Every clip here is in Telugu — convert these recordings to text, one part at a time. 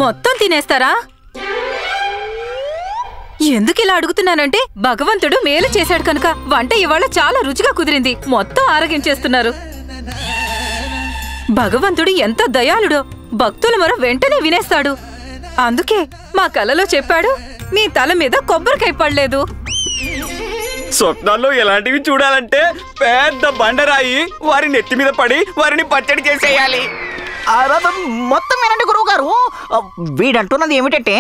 మొత్తం తినేస్తారా? ఎందుకిలా అడుగుతున్నానంటే భగవంతుడు మేలు చేశాడు కనుక. వంట ఇవాళ చాలా రుచిగా కుదిరింది. మొత్తం ఆరగించేస్తున్నారు. భగవంతుడు ఎంత దయాళుడో. భక్తుల మొర వెంటనే వినేస్తాడు. అందుకే మా కలలో చెప్పాడు, మీ తల మీద కొబ్బరికాయ పడలేదు. స్వప్నాల్లో ఎలాంటివి చూడాలంటే పెద్ద బండరాయి వారి నెత్తి మీద పడి వారిని పచ్చడి చేసేయాలి. మొత్తం వినండి గురువు గారు. వీడంటున్నది ఏమిటంటే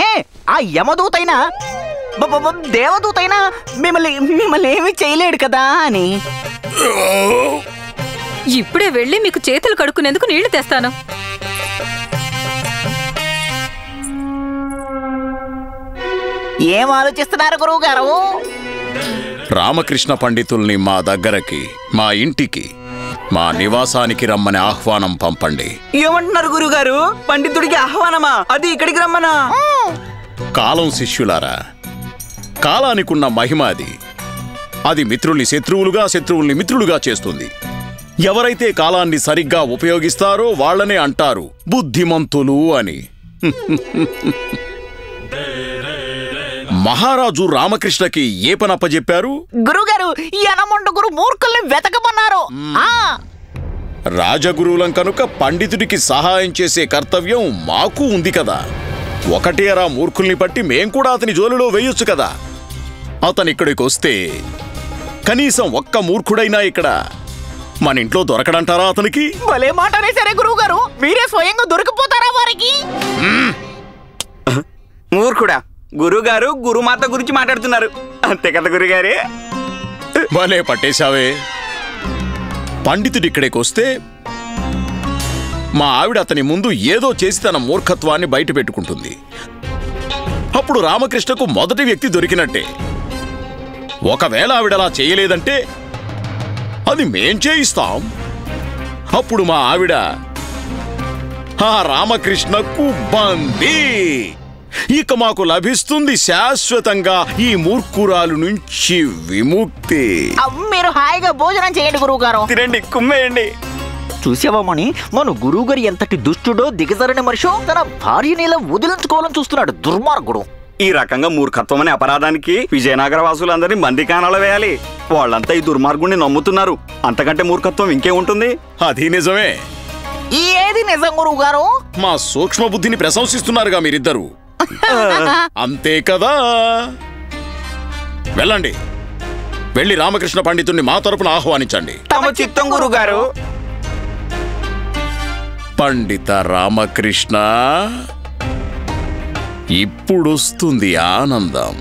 ఆ యమదూతైనా దేవదూతైనా మిమ్మల్ని ఏమీ చేయలేడు కదా అని. ఇప్పుడే వెళ్ళి మీకు చేతులు కడుక్కునేందుకు నీళ్లు తెస్తాను. ఏం ఆలోచిస్తున్నారు గురువు గారు? రామకృష్ణ పండితుల్ని మా దగ్గరకి, మా ఇంటికి, మా నివాసానికి రమ్మని ఆహ్వానం పంపండి. ఏమంటున్నారు గురుగారు? పండితుడికి ఆహ్వానమా? అది ఇక్కడికి రమ్మనా? కాలం శిష్యులారా, కాలానికున్న మహిమ అది. అది మిత్రుల్ని శత్రువులుగా, శత్రువుల్ని మిత్రులుగా చేస్తుంది. ఎవరైతే కాలాన్ని సరిగ్గా ఉపయోగిస్తారో వాళ్లనే అంటారు బుద్ధిమంతులు అని. మహారాజు రామకృష్ణకి ఏ పనప్పజెప్పారు? గురుగారు, యనమండుగురు మూర్ఖుల్ని వెతకమన్నారు. రాజగురువులం కనుక పండితుడికి సహాయం చేసే కర్తవ్యం మాకు ఉంది కదా. ఒకటేరా మూర్ఖుల్ని పట్టి మేం కూడా అతని జోలిలో వేయొచ్చు కదా. అతనిక్కడికి వస్తే కనీసం ఒక్క మూర్ఖుడైనా ఇక్కడ మన ఇంట్లో దొరకడంటారా అతనికి? భలే మాటనే సరే గురువు గారు, మీరే స్వయంగా దొరికిపోతారా వారికి? మూర్ఖుడా? గురుగారు గురుమాత గురించి మాట్లాడుతున్నారు అంతే కదా గురుగారే? భలే పట్టేశావే. పండితుడి ఇక్కడికి వస్తే మా ఆవిడ అతని ముందు ఏదో చేసి తన మూర్ఖత్వాన్ని బయట పెట్టుకుంటుంది. అప్పుడు రామకృష్ణకు మొదటి వ్యక్తి దొరికినట్టే. ఒకవేళ ఆవిడలా చేయలేదంటే అది మేం చేయిస్తాం. అప్పుడు మా ఆవిడ ఆ రామకృష్ణకు బందీ. ఇక మాకు లభిస్తుంది శాశ్వతంగా ఈ మూర్ఖురాలు నుంచి విముక్తి. మీరు హాయిగా భోజనం చేయండి గురువు గారు. తినండి, కుమ్మేయండి. చూసావామని మన గురువు గారు ఎంతటి దుష్టుడో, దిగజారిన మనిషో. తన భార్యని ఇలా వదిలించుకోవాలని చూస్తున్నాడు దుర్మార్గుడు. ఈ రకంగా మూర్ఖత్వం అనే అపరాధానికి విజయనగర వాసులందరినీ బందీకానాలో వేయాలి. వాళ్ళంతా ఈ దుర్మార్గుడిని నమ్ముతున్నారు. అంతకంటే మూర్ఖత్వం ఇంకే ఉంటుంది? అది నిజమే. ఏది నిజం గురువు గారు? మా సూక్ష్మ బుద్ధిని ప్రశంసిస్తున్నారుగా మీరిద్దరు. అంతే కదా. వెళ్ళండి, వెళ్ళి రామకృష్ణ పండితుడిని మా తరపున ఆహ్వానించండి. తమ చిత్తం గురుగారు. పండిత రామకృష్ణ, ఇప్పుడొస్తుంది ఆనందం.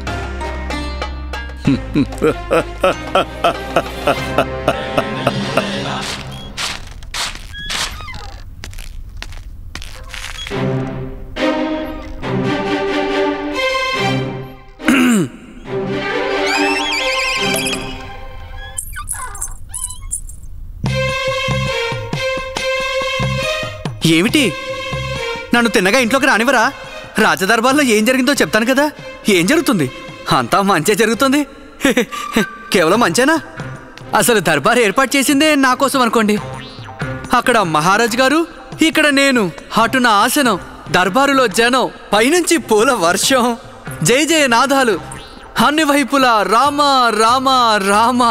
ఏమిటి? నన్ను తిన్నగా ఇంట్లోకి రానివరా? రాజదర్బార్లో ఏం జరిగిందో చెప్తాను కదా. ఏం జరుగుతుంది? అంతా మంచే జరుగుతుంది. కేవలం మంచేనా? అసలు దర్బార్ ఏర్పాటు చేసిందే నా కోసం అనుకోండి. అక్కడ మహారాజు గారు, ఇక్కడ నేను, అటున ఆసనం, దర్బారులో జనం, పైనుంచి పూల వర్షం, జయ జయ నాదాలు, అన్ని వైపులా రామ రామ రామ.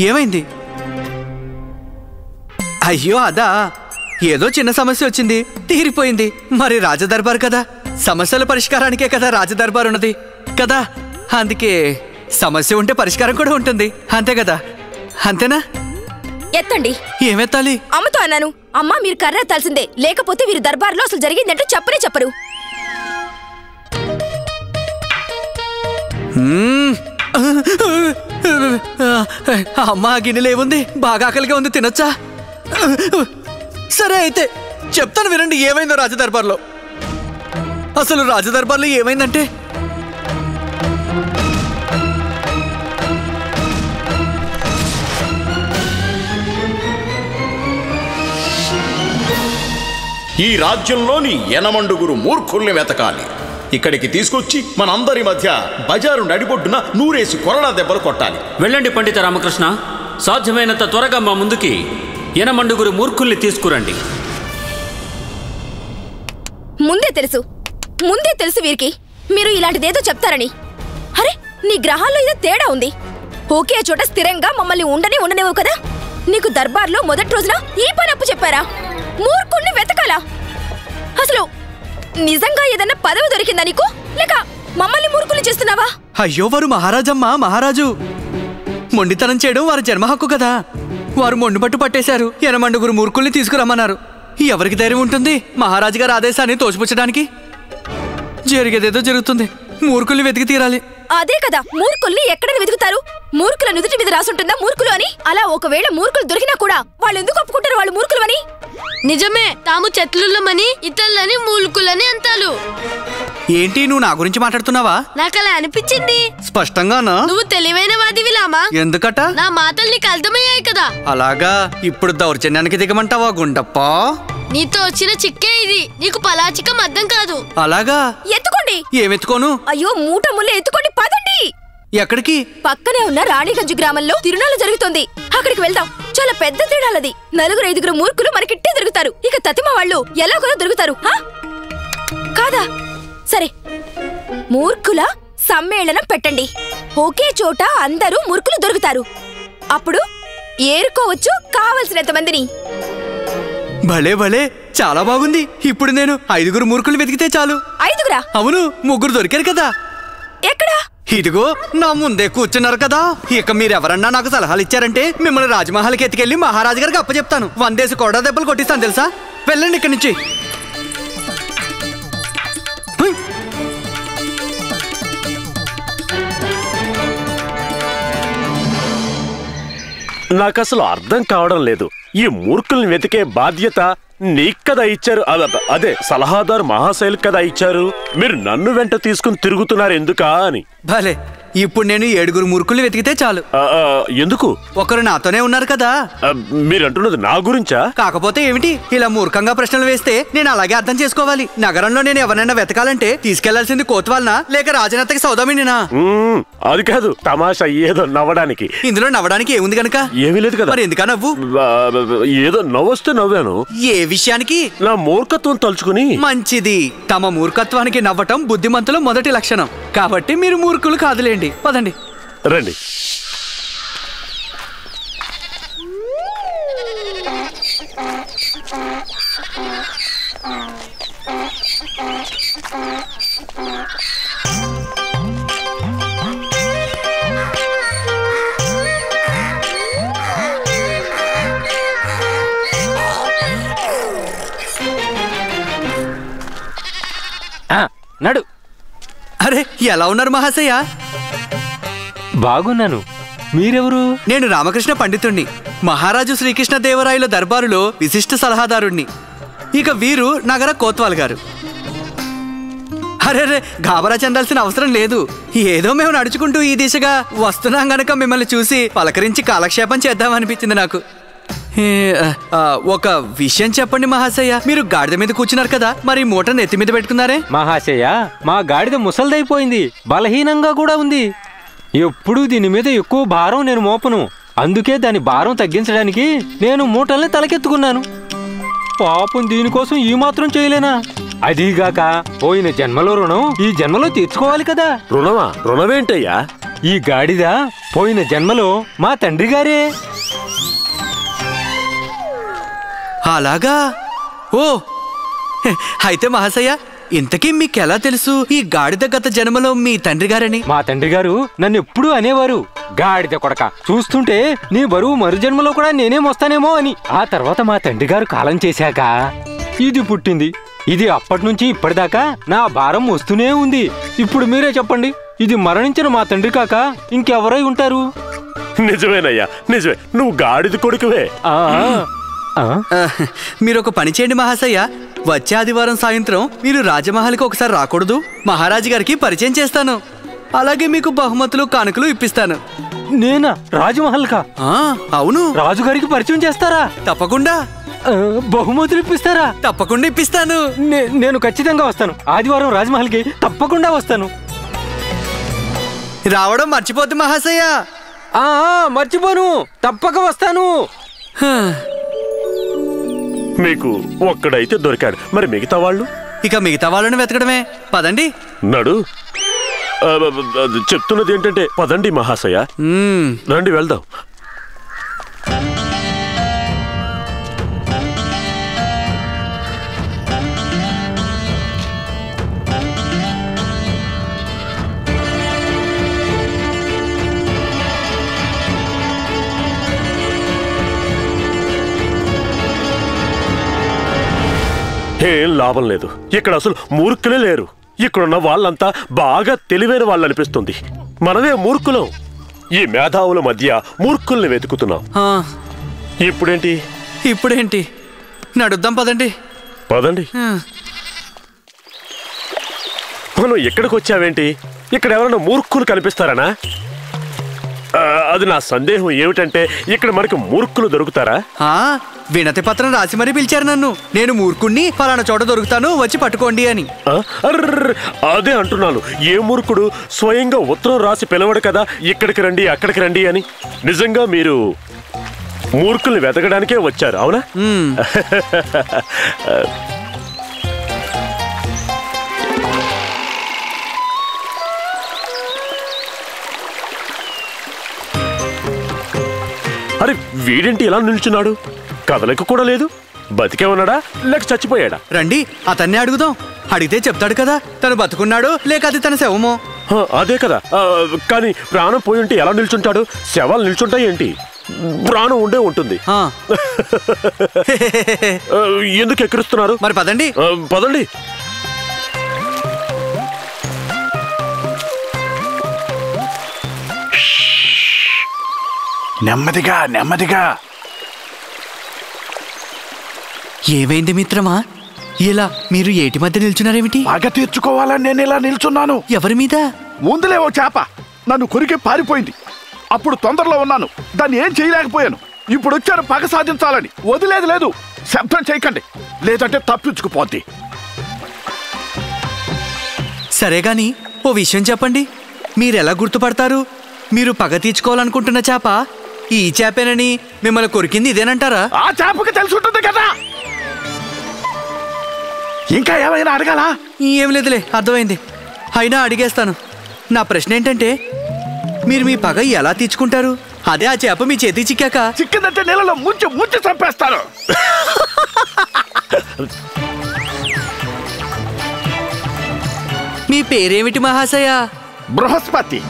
ఏమైంది? అయ్యో అదా, ఏదో చిన్న సమస్య వచ్చింది, తీరిపోయింది. మరి రాజదర్బార్ కదా, సమస్యల పరిష్కారానికే కదా రాజదర్బార్ ఉన్నది కదా. అందుకే సమస్య ఉంటే పరిష్కారం కూడా ఉంటుంది, అంతే కదా. అంతేనా? ఎత్తండి. ఏమెత్తాలి? అమ్మతో అన్నాను. అమ్మా, మీరు కర్ర ఎత్తాల్సిందే, లేకపోతే వీరు దర్బార్లో అసలు జరిగిందంటూ చెప్పనే చెప్పరు. అమ్మా, గిన్నెలు ఏముంది? బాగా ఆకలిగా ఉంది, తినొచ్చా? సరే అయితే చెప్తాను వినండి ఏమైందో రాజదర్బార్లో. అసలు రాజదర్బార్లో ఏమైందంటే, ఈ రాజ్యంలోని యనమండుగురు మూర్ఖుల్ని వెతకాలి. ఇక్కడికి తీసుకొచ్చి మనందరి మధ్య బజారు నడిబొడ్డున నూరేసి కొరడా దెబ్బలు కొట్టాలి. వెళ్ళండి పండిత రామకృష్ణ, సాధ్యమైనంత త్వరగా మా ముందుకి ఎనమండుగురు మూర్ఖుల్ని తీసుకురండి. ముందే తెలుసు వీరికి మీరు ఇలాంటిదేదో చెప్తారని. అరే, నీ గ్రహాల్లో ఏదో తేడా ఉంది. ఒకే చోట స్థిరంగా మమ్మల్ని ఉండనేవు కదా. నీకు దర్బార్లో మొదటి రోజున ఈ పని అప్పు చెప్పారా? మూర్ఖుణ్ణి వెతకాలా? అసలు నిజంగా ఏదన్నా పదవి దొరికిందా నీకు, లేక మమ్మల్ని మూర్ఖుల్ని చేస్తున్నావా? అయ్యో, వారు మహారాజమ్మా, మహారాజు. మొండితనం చేయడం వారి జన్మ హక్కు కదా. వారు మొండిపట్టు పట్టేశారు. ఎనమండుగురు మూర్ఖుల్ని తీసుకురమ్మన్నారు. ఎవరికి ధైర్యం ఉంటుంది మహారాజు గారి ఆదేశాన్ని తోసిపుచ్చడానికి? జరిగేదేదో జరుగుతుంది. మూర్ఖుల్ని వెతికి తీరాలి. అదే కదా, మూర్ఖుల్ని ఎక్కడని వెతుకుతారు? మూర్ఖుల నుదుటి మీద రాసుంటుందా మూర్ఖులు అని? అలా ఒకవేళ మూర్ఖులు దొరికినా కూడా వాళ్ళు ఎందుకు ఒప్పుకుంటారు వాళ్ళు మూర్ఖులు అని? నిజమే, తాము చెట్లులమని ఇతరులని మూర్ఖులని అంటారు. ఏంటి, నువ్వు నా గురించి మాట్లాడుతున్నావా? నాకు అలా అనిపించింది. స్పష్టంగానా? నువ్వు తెలివైన వాదివి లామా. ఎందుకట? నా మాటలు నీకు అర్థమయ్యాయి కదా. అలాగా, ఇప్పుడు దౌర్జన్యానికి దిగమంటావా గుండప్ప? నీతో వచ్చిన చిక్కే ఇది. నీకు పలాచికం అర్థం కాదు. అలాగా, ఎత్తుకోండి. ఏమెత్తుకోను? అయ్యో, మూట ముళ్ళ ఎత్తుకోండి, పదండి. ఎక్కడికి? పక్కనే ఉన్న రాణిగంజ్ గ్రామంలో తిరునాళ్ళు జరుగుతోంది. అక్కడికి వెళ్దాం. చాలా పెద్ద తేడాలది. 4-5 మూర్ఖులు మనకిట్టే దొరుకుతారు. ఇక తతిమ వాళ్ళు ఎలాగో దొరుకుతారు కాదా? సరే, మూర్ఖుల సమ్మేళనం పెట్టండి. ఒకే చోట అందరూ మూర్ఖులు దొరుకుతారు. అప్పుడు ఏరుకోవచ్చు కావలసినంత మందిని. భలే భలే, చాలా బాగుంది. ఇప్పుడు నేను 5 మూర్ఖులు వెతికితే చాలు. 5? అవును, 3 దొరికారు కదా. ఎక్కడా? ఇదిగో నా ముందే కూర్చున్నారు కదా. ఇక మీరెవరన్నా నాకు సలహాలు ఇచ్చారంటే మిమ్మల్ని రాజమహల్కి ఎత్తుకెళ్లి మహారాజు గారికి అప్పచెప్తాను. 100 కొడ దెబ్బలు కొట్టిస్తాను తెలుసా. వెళ్ళండి ఇక్కడి నుంచి. నాకసలు అర్థం కావడం లేదు. ఈ మూర్ఖుల్ని వెతికే బాధ్యత నీకు కదా ఇచ్చారు. అదే సలహాదారు మహాశైలు కదా ఇచ్చారు. మీరు నన్ను వెంట తీసుకుని తిరుగుతున్నారు ఎందుకా అని. భలే, ఇప్పుడు నేను 7 మూర్ఖుల్ని వెతికితే చాలు. ఎందుకు? ఒకరు నాతోనే ఉన్నారు కదా. మీరంటున్నది నా గురించా? కాకపోతే ఏమిటి, ఇలా మూర్ఖంగా ప్రశ్నలు వేస్తే నేను అలాగే అర్థం చేసుకోవాలి. నగరంలో నేను ఎవరైనా వెతకాలంటే తీసుకెళ్లాల్సింది కోత్వాల్నా లేక రాజనత్తకి సౌదామినినా? అది కాదు, తమాషా ఏదో నవ్వడానికి. ఇందులో నవ్వడానికి ఏముంది గనక? ఏమీ లేదు కదా. మరి ఎందుకా నవ్వు? ఏదో నవ్వొస్తే నవ్వాను. ఏ విషయానికి? నా మూర్ఖత్వం తలుచుకుని. మంచిది. తమ మూర్ఖత్వానికి నవ్వటం బుద్ధిమంతుల మొదటి లక్షణం. కాబట్టి మీరు మూర్ఖులు కాదులేండి. పదండి, రండి. నడు. అరే, ఎలా ఉన్నారు మహాశయ? బాగున్నాను. మీరెవరు? నేను రామకృష్ణ పండితుణ్ణి, మహారాజు శ్రీకృష్ణదేవరాయల దర్బారులో విశిష్ట సలహాదారుణ్ణి. ఇక వీరు నగర కోత్వాల్ గారు. అరే, గాబరా చెందాల్సిన అవసరం లేదు. ఏదో మేము నడుచుకుంటూ ఈ దిశగా వస్తున్నాం గనక మిమ్మల్ని చూసి పలకరించి కాలక్షేపం చేద్దామనిపించింది నాకు. ఒక విషయం చెప్పండి మహాశయ. మీరు గాడిద మీద కూర్చున్నారు కదా, మరి మూటను ఎత్తి మీద పెట్టుకున్నారే? మహాశయ, మా గాడిద ముసల్దైపోయింది, బలహీనంగా కూడా ఉంది. ఎప్పుడూ దీని మీద ఎక్కువ భారం నేను మోపను. అందుకే దాని భారం తగ్గించడానికి నేను మూటల్ని తలకెత్తుకున్నాను. పాపం దీనికోసం ఈ మాత్రం చేయలేనా? అదీగాక పోయిన జన్మలో రుణం ఈ జన్మలో తీర్చుకోవాలి కదా. రుణమా? రుణమేంటయ్యా? ఈ గాడిద పోయిన జన్మలో మా తండ్రి గారే. అలాగా? ఓ, అయితే మహాశయ, ఇంతకీ మీకెలా తెలుసు ఈ గాడిద గత జన్మలో మీ తండ్రి గారని? మా తండ్రి గారు నన్ను ఎప్పుడూ అనేవారు, గాడిద కొడక, చూస్తుంటే నీ బరువు మరు జన్మలో కూడా నేనే మోస్తానేమో అని. ఆ తర్వాత మా తండ్రి గారు కాలం చేశాక ఇది పుట్టింది. ఇది అప్పటి నుంచి ఇప్పటిదాకా నా భారం వస్తూనే ఉంది. ఇప్పుడు మీరే చెప్పండి, ఇది మరణించిన మా తండ్రి కాక ఇంకెవరై ఉంటారు? నిజమేనయ్యా, నిజమే. నువ్వు గాడిద కొడుకువే. మీరు ఒక పని చేయండి మహాశయ. వచ్చే ఆదివారం సాయంత్రం మీరు రాజమహల్కి ఒకసారి రాకూడదు? మహారాజు గారికి పరిచయం చేస్తాను. అలాగే మీకు బహుమతులు కానుకలు ఇప్పిస్తాను. నేనా? రాజమహల్ కా? అవును. రాజుగారికి పరిచయం చేస్తారా? తప్పకుండా. బహుమతులు ఇప్పిస్తారా? తప్పకుండా ఇప్పిస్తాను. నేను ఖచ్చితంగా వస్తాను. ఆదివారం రాజమహల్కి తప్పకుండా వస్తాను. రావడం మర్చిపోద్దు మహాశయ. మర్చిపోను, తప్పక వస్తాను. మీకు ఒక్కడైతే దొరికాడు, మరి మిగతా వాళ్ళు? ఇక మిగతా వాళ్ళని వెతకడమే. పదండి. నడు. చెప్తున్నది ఏంటంటే పదండి మహాశయ, రండి వెళ్దాం. ఏం లాభం లేదు, ఇక్కడ అసలు మూర్ఖులే లేరు. ఇక్కడున్న వాళ్ళంతా బాగా తెలివైన వాళ్ళు అనిపిస్తుంది. మనమే మూర్ఖులం. ఈ మేధావుల మధ్య మూర్ఖుల్ని వెతుకుతున్నాం. ఇప్పుడేంటి నడుద్దాం పదండి. పదండి. మనం ఎక్కడికి వచ్చావేంటి? ఇక్కడ ఎవరైనా మూర్ఖులు కనిపిస్తారనా? అది నా సందేహం. ఏమిటంటే ఇక్కడ మనకు మూర్ఖులు దొరుకుతారా? వినతి పత్రం రాసి మరీ పిలిచారు నన్ను. నేను మూర్ఖుణ్ణి, ఫలానా చోట దొరుకుతాను, వచ్చి పట్టుకోండి అని. అదే అంటున్నాను, ఏ మూర్ఖుడు స్వయంగా ఉత్తరం రాసి పిలవడు కదా ఇక్కడికి రండి అక్కడికి రండి అని. నిజంగా మీరు మూర్ఖుల్ని వెతకడానికే వచ్చారు, అవునా? అరే వీడేంటి ఇలా నిల్చున్నాడు? కదలకు కూడా లేదు. బతికే ఉన్నాడా లేక చచ్చిపోయాడా? రండి అతన్ని అడుగుదాం. అడిగితే చెప్తాడు కదా తను బతుకున్నాడు లేక అది తన శవమో. అదే కదా, కానీ ప్రాణం పోయి ఉంటే ఎలా నిల్చుంటాడు? శవాలు నిల్చుంటాయి ఏంటి? ప్రాణం ఉండే ఉంటుంది. ఎందుకు ఎక్కిరిస్తున్నారు? మరి పదండి. పదండి. నెమ్మదిగా నెమ్మదిగా. ఏమైంది మిత్రమా? ఇలా మీరు ఏటి మధ్య నిల్చున్నారేమిటి? పగ తీర్చుకోవాలని నేను ఇలా నిల్చున్నాను. ఎవరి మీద? ముందులే ఓ చేప నన్ను కొరికి పారిపోయింది. అప్పుడు తొందరలో ఉన్నాను, దాన్ని ఏం చేయలేకపోయాను. ఇప్పుడు వచ్చాను పగ సాధించాలని. వదిలేదు లేదు. శబ్దం చేయకండి, లేదంటే తప్పించుకుపోద్ది. సరే గాని ఓ విషయం చెప్పండి. మీరెలా గుర్తుపడతారు మీరు పగ తీర్చుకోవాలనుకుంటున్న చేప ఈ చేపేనని? మిమ్మల్ని కొరికింది ఇదేనంటారా? ఆ చేపకి తెలిసి ఉంటుంది కదా. ఇంకా ఏమైనా అడగాలా? ఏం లేదులే, అర్థమైంది. అయినా అడిగేస్తాను. నా ప్రశ్న ఏంటంటే మీరు మీ పగ ఎలా తీర్చుకుంటారు? అదే ఆ చేప మీ చేతి చిక్కాక. చిక్కిందంటే నీళ్ళలో ముంచి ముంచి చంపేస్తారు. మీ పేరేమిటి మహాశయ? బృహస్పతి.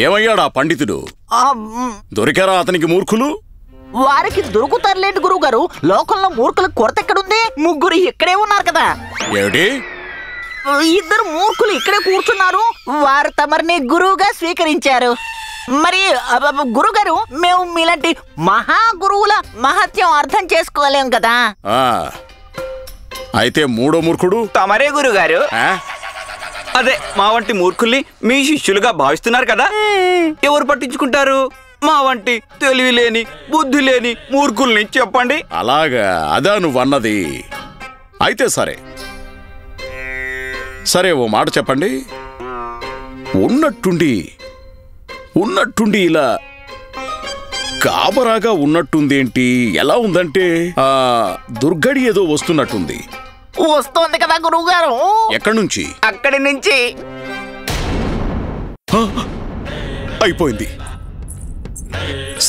ఏమయ్యాడా పండితుడు? దొరికారా అతనికి మూర్ఖులు? వారికి దొరుకుతారులేండి గురువుగారు. లోకంలో మూర్ఖుల కొరత ఎక్కడుంది? ముగ్గురు ఇక్కడే ఉన్నారు కదా. ఏమిటి? ఇద్దరు మూర్ఖులు ఇక్కడే కూర్చున్నారు. వారు తమరిని గురువుగా స్వీకరించారు. మరి గురుగారు, మేము మీలాంటి మహా గురువుల మహత్యం అర్థం చేసుకోలేం కదా. అయితే మూడో మూర్ఖుడు తమరే గురుగారు. అదే మా వంటి మూర్ఖుల్ని మీ శిష్యులుగా భావిస్తున్నారు కదా. ఎవరు పట్టించుకుంటారు మా వంటి తెలివి లేని బుద్ధి లేని మూర్ఖుల్ని? చెప్పండి. అలాగా, అదా నువ్వన్నది. అయితే సరే సరే, ఓ మాట చెప్పండి. ఉన్నట్టుండి ఇలా కాబరాగా ఉన్నట్టుందేంటి? ఎలా ఉందంటే దుర్గడి ఏదో వస్తున్నట్టుంది. వస్తోంది కదా గురువు గారు. ఎక్కడి నుంచి? అక్కడి నుంచి. అయిపోయింది.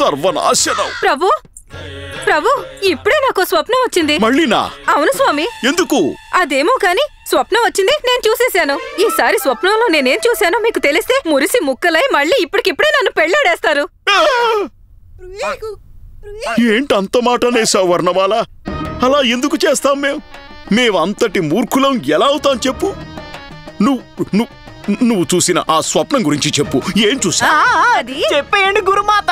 సర్వనాశనం. ప్రభు ప్రభు, ఇప్పుడే నాకు స్వప్నం వచ్చింది. మళ్ళీనా? అవును స్వామి. ఎందుకు? అదేమో కాని స్వప్నం వచ్చింది, నేను చూసేశాను. ఈసారి స్వప్నంలో నేనేం చూశానో మీకు తెలిస్తే మురిసి ముక్కలై మళ్ళీ ఇప్పటికిప్పుడే నన్ను పెళ్లాడేస్తారు. ఏంటంత మాట నేసావు వర్ణమాల? అలా ఎందుకు చేస్తాం? మేమంతటి మూర్ఖులం ఎలా అవుతాం చెప్పు? నువ్వు చూసిన ఆ స్వప్నం గురించి చెప్పు. ఏం చూసా? చెప్పేయండి గురుమాత.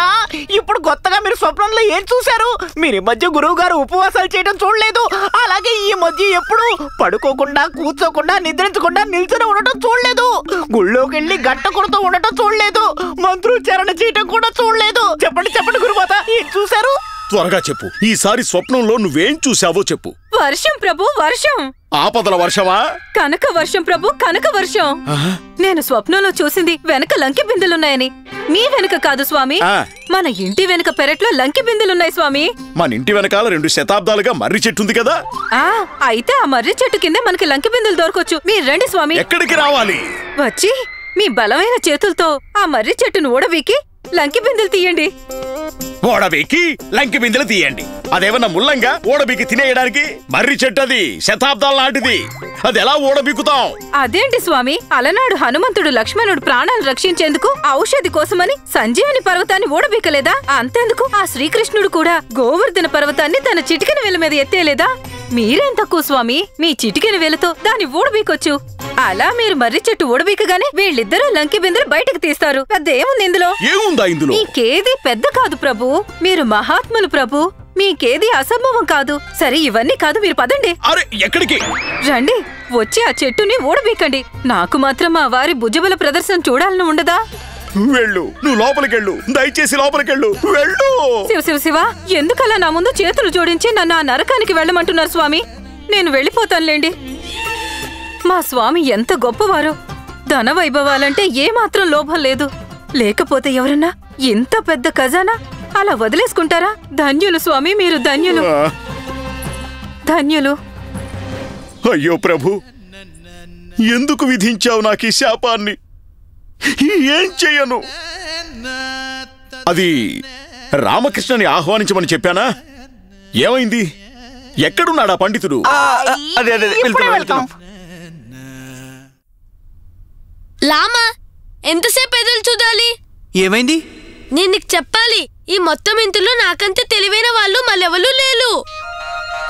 ఇప్పుడు కొత్తగా మీరు స్వప్నంలో ఏం చూశారు? మీరు ఈ మధ్య గురువు గారు ఉపవాసాలు చేయడం చూడలేదు. అలాగే ఈ మధ్య ఎప్పుడు పడుకోకుండా, కూర్చోకుండా, నిద్రించకుండా నిల్చొని ఉండటం చూడలేదు. గుళ్ళోకి వెళ్ళి గట్ట కొడుతూ ఉండటం చూడలేదు. మంత్రోచ్చారణ చేయటం కూడా చూడలేదు. చెప్పండి చెప్పండి గురుమాత, ఏం చూశారు? త్వరగా చెప్పు. ఈసారి స్వప్నంలో నువ్వేం చూసావో చెప్పు. వర్షం ప్రభు, వర్షం. ఆపదల వర్షమా? కనక వర్షం ప్రభు, కనక వర్షం. నేను స్వప్నంలో చూసింది వెనక లంకి బిందెలున్నాయని. మీ వెనక కాదు స్వామి, మన ఇంటి వెనక పెరట్లో లంకి బిందెలున్నాయి స్వామి. మన ఇంటి వెనకాల 2 శతాబ్దాలుగా మర్రి చెట్టు ఉంది కదా. అయితే ఆ మర్రి చెట్టు కిందే మనకి లంకి బిందెలు దొరకొచ్చు. మీరు రండి స్వామి. ఎక్కడికి రావాలి? వచ్చి మీ బలమైన చేతులతో ఆ మర్రి చెట్టును ఊడబీకి లంకి బిందెలు తీయండి. ఓడబీకి లంకి బిందెలు తీయండి. అదేమన్నా ముల్లంగా ఓడబీకి తినేయడానికి? మర్రి చెట్టు అది శతాబ్దాల నాటిది. అది ఎలా ఓడబీకుతాం? అదేంటి స్వామి, అలనాడు హనుమంతుడు లక్ష్మణుడు ప్రాణాలు రక్షించేందుకు ఔషధి కోసమని సంజీవని పర్వతాన్ని ఓడబీకలేదా? అంతేందుకు ఆ శ్రీకృష్ణుడు కూడా గోవర్ధన పర్వతాన్ని తన చిటికెన వేల మీద ఎత్తేలేదా? మీరేం తక్కువ స్వామి, మీ చిటికెన వేలతో దాన్ని ఊడబీకొచ్చు. అలా మీరు మర్రి చెట్టు ఊడబీకగానే వీళ్ళిద్దరూ లంకి బిందెలు బయటకు తీస్తారు. పెద్దేముంది ఇందులో? ఏముందా ఇందులో? మీకేది పెద్ద కాదు ప్రభు, మీరు మహాత్ములు ప్రభు, మీకేది అసంభవం కాదు. సరే ఇవన్నీ కాదు, మీరు పదండి. అరే ఎక్కడికి? రండి, వచ్చి ఆ చెట్టుని ఊడబీకండి. నాకు మాత్రం ఆ వారి భుజబల ప్రదర్శన చూడాలని ఉండదా? వెళ్ళు, నువ్వు లోపలికెళ్ళు. దయచేసి లోపలికెళ్ళు. వెళ్ళు. శివ శివ శివ, ఎందుకలా నా ముందు చేతులు జోడించి నన్ను ఆ నరకానికి వెళ్ళమంటున్నారు స్వామి? నేను వెళ్ళిపోతానులేండి. మా స్వామి ఎంత గొప్పవారో. ధన వైభవాలంటే ఏమాత్రం లోభం లేదు. లేకపోతే ఎవరన్నా ఇంత పెద్ద ఖజానా అలా వదిలేసుకుంటారా? ధన్యులు స్వామి, మీరు ధన్యులు, ధన్యులు. అయ్యో ప్రభు, ఎందుకు విధించావు నాకు ఈ శాపాన్ని? ఏం చెయ్యను? అది రామకృష్ణని ఆహ్వానించమని చెప్పానా? ఏమైంది? ఎక్కడున్నాడా పండితుడు? లామా, ఎంతసేపు ఎదురు చూడాలి? ఏమైంది? నేను నీకు చెప్పాలి, ఈ మొత్తం ఇంటిలో నాకంత తెలివైన వాళ్ళు మళ్ళెవరూ లేరు.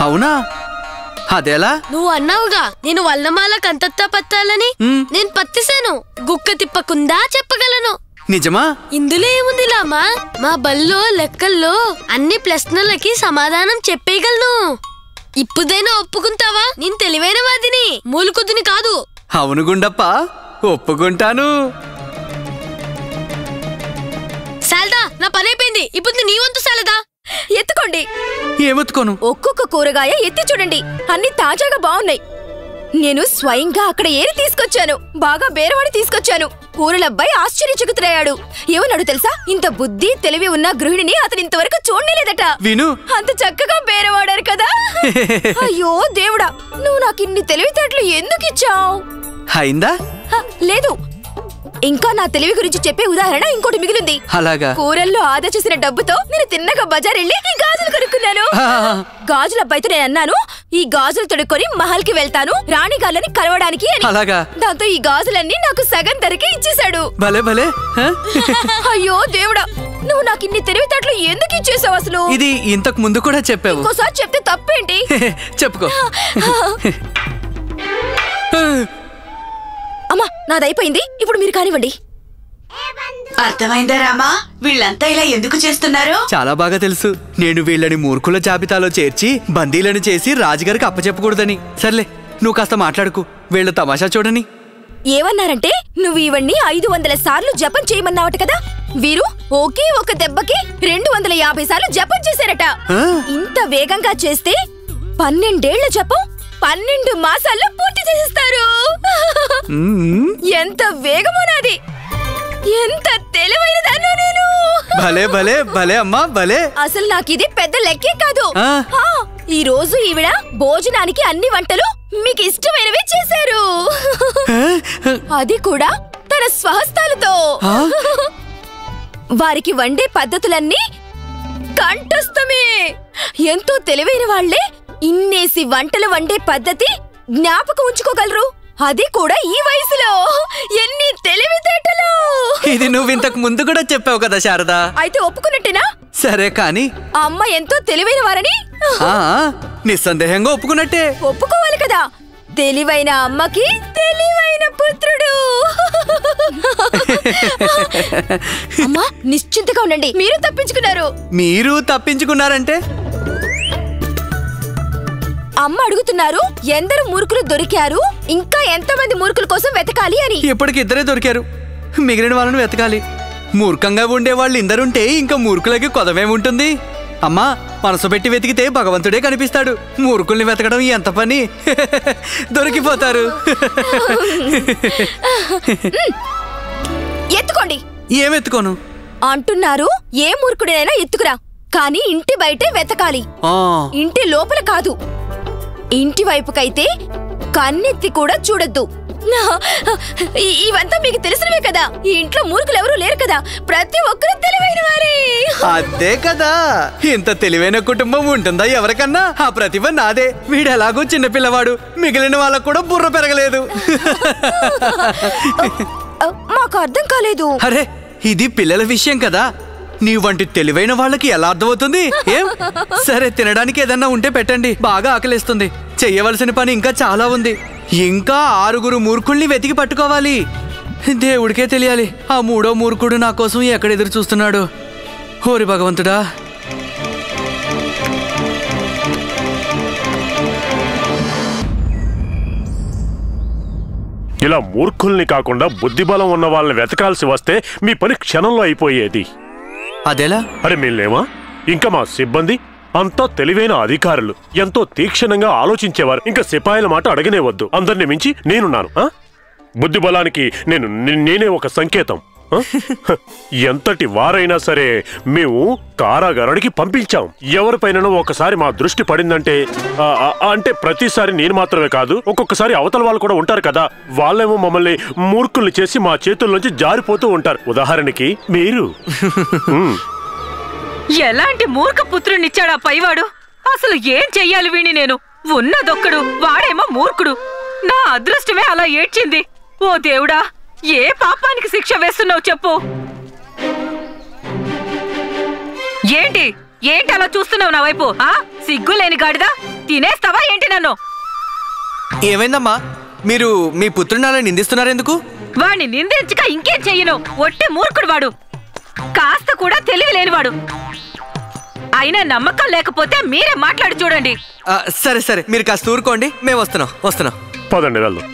అవునా? అదేలా? నువ్వు అన్నావుగా నేను వల్లమాల కంతత్తా పత్తాలని. నేను పత్తిసాను. గుక్క తిప్పకుండా చెప్పగలను. నిజమా? ఇందులో ఏముంది లామా, మా బల్లో లెక్కల్లో అన్ని ప్రశ్నలకి సమాధానం చెప్పేయగలను. ఇప్పుడైనా ఒప్పుకుంటావా? నేను తెలివైన వాదిని, మూలుకుద్దుని కాదు. అవును గుండప్ప, ఒప్పుకుంటాను. సాలదా, నా పని అయిపోయింది. ఇప్పుడు నీ వంతు సాలదా. ఎత్తుకోండి. ఏమెత్తుకోను? ఒక్కొక్క కూరగాయ ఎత్తి చూడండి, అన్ని తాజాగా బాగున్నాయి. నేను స్వయంగా అక్కడ ఏరి తీసుకొచ్చాను. బాగా బేరవాడి తీసుకొచ్చాను. కూరలబ్బాయి ఆశ్చర్యచకితులయ్యాడు. ఏమన్నాడు తెలుసా? ఇంత బుద్ధి తెలివి ఉన్న గృహిణిని అతను ఇంతవరకు చూడలేదట. విను, అంత చక్కగా బేరవాడారు కదా. అయ్యో దేవుడా, నువ్వు నాకు ఇన్ని తెలివితేటలు ఎందుకు ఇచ్చావు? అయిందా? లేదు, ఇంకా నా తెలివి గురించి చెప్పే ఉదాహరణ ఇంకోటి మిగిలింది. అలాగా? కూరల్లో ఆదా చేసిన డబ్బుతో నేను తిన్నగా బజార్ వెళ్ళి ఈ గాజులు కొనుక్కున్నాను. గాజుల అబ్బాయితో నేను అన్నాను, ఈ గాజులు తొడుక్కొని మహల్ కి వెళ్తాను రాణిగాళ్ళని కలవడానికి అని. అలాగా? దాంతో ఈ గాజులన్నీ నాకు సగం ధరకే ఇచ్చేశాడు. భలే భలే. అయ్యో దేవుడా, నువ్వు నాకు ఇన్ని తెలివితేటలు ఎందుకు ఇచ్చేసావు అసలు? ఇది ఇంతకు ముందు కూడా చెప్పావు. ఇంకోసారి చెప్తే తప్పేంటి? చెప్పుకో. అమ్మా, నాదైపోయింది, ఇప్పుడు మీరు కానివ్వండి. అర్థమైందా రామా? వీళ్ళంతా ఇలా ఎందుకు చేస్తున్నారు? చాలా బాగా తెలుసు. నేను వీళ్ళని మూర్ఖుల జాబితాలో చేర్చి బందీలను చేసి రాజుగారికి అప్పచెప్పకూడదని. సర్లే, నువ్వు కాస్త మాట్లాడుకు. వీళ్ళ తమాషా చూడని. ఏమన్నారంటే నువ్వు ఇవన్నీ 500 సార్లు జపం చేయమన్నావట కదా. వీరు ఒకే ఒక దెబ్బకి 250 సార్లు జపం చేశారట. ఇంత వేగంగా చేస్తే 12 ఏళ్ల జపం 12 మాసాల్లో పూర్తి చేసేస్తారు. ఎంత వేగమో నాది, ఎంత తెలివైనదాన్నో నేను. భలే భలే భలే అమ్మా, భలే. అసలు నాకిది పెద్ద లెక్కే కాదు. ఈ రోజు ఈవిడ భోజనానికి అన్ని వంటలు మీకు ఇష్టమైనవి చేశారు. అది కూడా తన స్వహస్తాలతో. వారికి వండే పద్ధతులన్నీ కంఠస్థమే. ఎంతో తెలివైన వాళ్లే ఇన్నేసి వంటలు వండే పద్ధతి జ్ఞాపకం ఉంచుకోగలరు. అది కూడా ఈ వయసులో. ఎన్ని తెలివితేటలు! ఇది నువ్వు ఇంతకు ముందు కూడా చెప్పావు కదా శారదా. అయితే ఒప్పుకున్నట్టేనా? సరే కానీ ఆ అమ్మ ఎంతో తెలివైన వారని నిస్సందేహంగా ఒప్పుకున్నట్టే. ఒప్పుకోవాలి కదా. తెలివైన అమ్మకి తెలివైన పుత్రుడు. అమ్మా నిశ్చింతగా ఉండండి, మీరు తప్పించుకున్నారు. మీరు తప్పించుకున్నారంటే? అమ్మ అడుగుతున్నారు ఎందరు మూర్ఖులు దొరికారు, ఇంకా ఎంతమంది మూర్ఖుల కోసం వెతకాలి అని. ఇప్పటికి ఇద్దరే దొరికారు, మిగిలిన వాళ్ళని వెతకాలి. మూర్ఖంగా ఉండే వాళ్ళు ఇందరుంటే ఇంకా మూర్ఖులకి కొదమేముంటుంది? అమ్మా, మనసు పెట్టి వెతికితే భగవంతుడే కనిపిస్తాడు. మూర్ఖుల్ని వెతకడం ఎంత పని. దొరికిపోతారు. ఎత్తుకోండి. ఏమెత్తుకోను అంటున్నారు? ఏ మూర్ఖుడైనా ఎత్తుకురా, కానీ ఇంటి బయటే వెతకాలి. ఇంటి లోపల కాదు. ఇంటి వైపుకైతే కన్నెత్తి కూడా చూడొద్దు. ఇవంతా మీకు తెలిసినవే కదా. ఈ ఇంట్లో మూర్ఖులు ఎవరూ లేరు కదా, ప్రతి ఒక్కరూ తెలివైన వారే. అదే కదా, ఇంత తెలివైన కుటుంబం ఉంటుందా ఎవరికన్నా? ఆ ప్రతిభ నాదే. వీడెలాగో చిన్నపిల్లవాడు, మిగిలిన వాళ్ళకు కూడా బుర్ర పెరగలేదు. మాకు అర్థం కాలేదు. అరే, ఇది పిల్లల విషయం కదా, నీ వంటి తెలివైన వాళ్ళకి ఎలా అర్థమవుతుంది? ఏం సరే, తినడానికి ఏదన్నా ఉంటే పెట్టండి, బాగా ఆకలిస్తుంది. చెయ్యవలసిన పని ఇంకా చాలా ఉంది. ఇంకా 6 మూర్ఖుల్ని వెతికి పట్టుకోవాలి. దేవుడికే తెలియాలి ఆ 3వ మూర్ఖుడు నా కోసం ఎక్కడ ఎదురు చూస్తున్నాడు. ఓరి భగవంతుడా. ఇలా మూర్ఖుల్ని కాకుండా బుద్ధిబలం ఉన్న వాళ్ళని వెతకాల్సి వస్తే మీ పని క్షణంలో అయిపోయేది. అదేలా? అరే మేలేమా, ఇంకా మా సిబ్బంది అంతా తెలివైన అధికారులు, ఎంతో తీక్షణంగా ఆలోచించేవారు. ఇంకా సిపాయిల మాట అడగనే వద్దు. అందరిని మించి నేనున్నాను. బుద్ధిబలానికి నేనే ఒక సంకేతం. ఎంతటి వారైనా సరే మేము కారాగారానికి పంపించాం. ఎవరిపైన ఒకసారి మా దృష్టి పడిందంటే, అంటే ప్రతిసారి నేను మాత్రమే కాదు, ఒక్కొక్కసారి అవతల వాళ్ళు కూడా ఉంటారు కదా, వాళ్ళేమో మమ్మల్ని మూర్ఖుల్ని చేసి మా చేతుల్లోంచి జారిపోతూ ఉంటారు. ఉదాహరణకి మీరు. ఎలాంటి మూర్ఖ పుత్రునిచ్చాడా పైవాడు? అసలు ఏం చెయ్యాలి వీణి? నేను ఉన్నదొక్కడు, వాడేమో మూర్ఖుడు. నా అదృష్టమే అలా ఏడ్చింది. ఓ దేవుడా, ఏ పాపానికి శిక్ష వేస్తున్నావు చెప్పు. ఏంటి ఏంటి అలా చూస్తున్నావు నా వైపు? సిగ్గులేని గాడిదా, తినేస్తావా ఏంటి నన్ను? ఏమైందమ్మా, మీరు మీ పుత్రుని అలా నిందిస్తున్నారెందుకు? వాడిని నిందించక ఇంకేం చెయ్యను. ఒట్టి మూర్ఖుడు వాడు, కాస్త కూడా తెలివి లేనివాడు. అయినా నమ్మకం లేకపోతే మీరే మాట్లాడి చూడండి. సరే సరే, మీరు కాస్త ఊరుకోండి, మేము వస్తున్నాం. పదండి వెళ్దాం.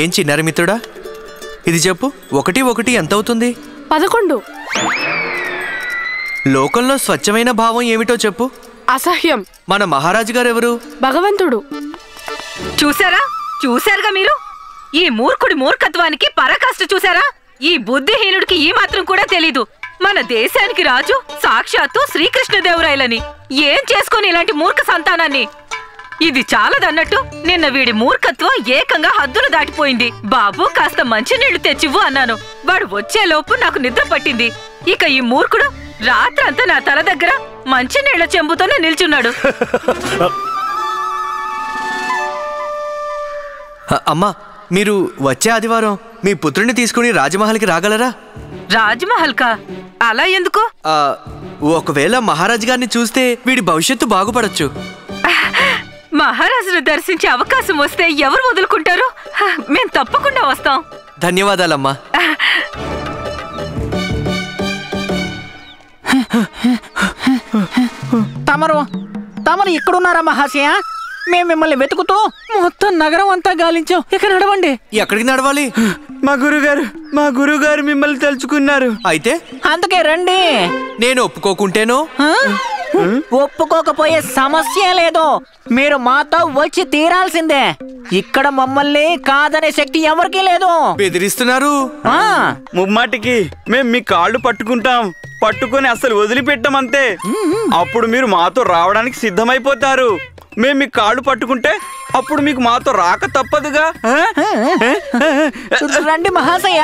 ఏం చిన్నారి మిత్రుడా, ఇది చెప్పు, 1 1 ఎంత అవుతుంది? 11. లోకంలో స్వచ్ఛమైన భావం ఏమిటో చెప్పు. అసహ్యం. మన మహారాజు గారు ఎవరు? భగవంతుడు. చూసారుగా మీరు? ఈ మూర్ఖుడి మూర్ఖత్వానికి పరాకాష్ఠ చూసారా? ఈ బుద్ధిహీనుడికి ఈ మాత్రం కూడా తెలీదు. మన దేశానికి రాజు సాక్షాత్తు శ్రీకృష్ణదేవరాయలని. ఏం చేసుకొని ఇలాంటి మూర్ఖ సంతానాన్ని? ఇది చాలదన్నట్టు నిన్న వీడి మూర్ఖత్వం ఏకంగా హద్దులు దాటిపోయింది. బాబు, కాస్త మంచినీళ్లు తెచ్చివ్వు అన్నాను. వాడు వచ్చేలోపు నాకు నిద్ర పట్టింది. ఇక ఈ మూర్ఖుడు రాత్రంతా నా తల దగ్గర మంచినీళ్ల చెంబుతోనే నిల్చున్నాడు. అమ్మా, మీరు వచ్చే ఆదివారం మీ పుత్రుని తీసుకుని రాజమహల్కి రాగలరా? రాజమహల్ కా? అలా ఎందుకు? ఒకవేళ మహారాజు గారిని చూస్తే వీడి భవిష్యత్తు బాగుపడొచ్చు. మహారాజును దర్శించే అవకాశం వస్తే ఎవరు వదులుకుంటారు? మేం తప్పకుండా వస్తాం. ధన్యవాదాలమ్మా. తమరు ఇక్కడున్నారా మహాశయ? మేము మిమ్మల్ని వెతుకుతూ మొత్తం నగరం అంతా గాలించాం. ఇక నడవండి. ఎక్కడికి నడవాలి? మా గురుగారు మిమ్మల్ని తలుచుకున్నారు. అయితే అందుకే రండి. నేను ఒప్పుకోకుంటేనో? ఒప్పుకోకపోయే సమస్య లేదు. మీరు మాతో వచ్చి తీరాల్సిందే. ఇక్కడ మమ్మల్ని కాదనే శక్తి ఎవరికీ లేదు. బెదిరిస్తున్నారు? ముమ్మాటికి మేము మీ కాళ్ళు పట్టుకుంటాం, పట్టుకొని అసలు వదిలిపెట్టామంతే. అప్పుడు మీరు మాతో రావడానికి సిద్ధమైపోతారు. మేము మీ కాళ్ళు పట్టుకుంటే అప్పుడు మీకు మాతో రాక తప్పదుగా. రండి మహాశయ,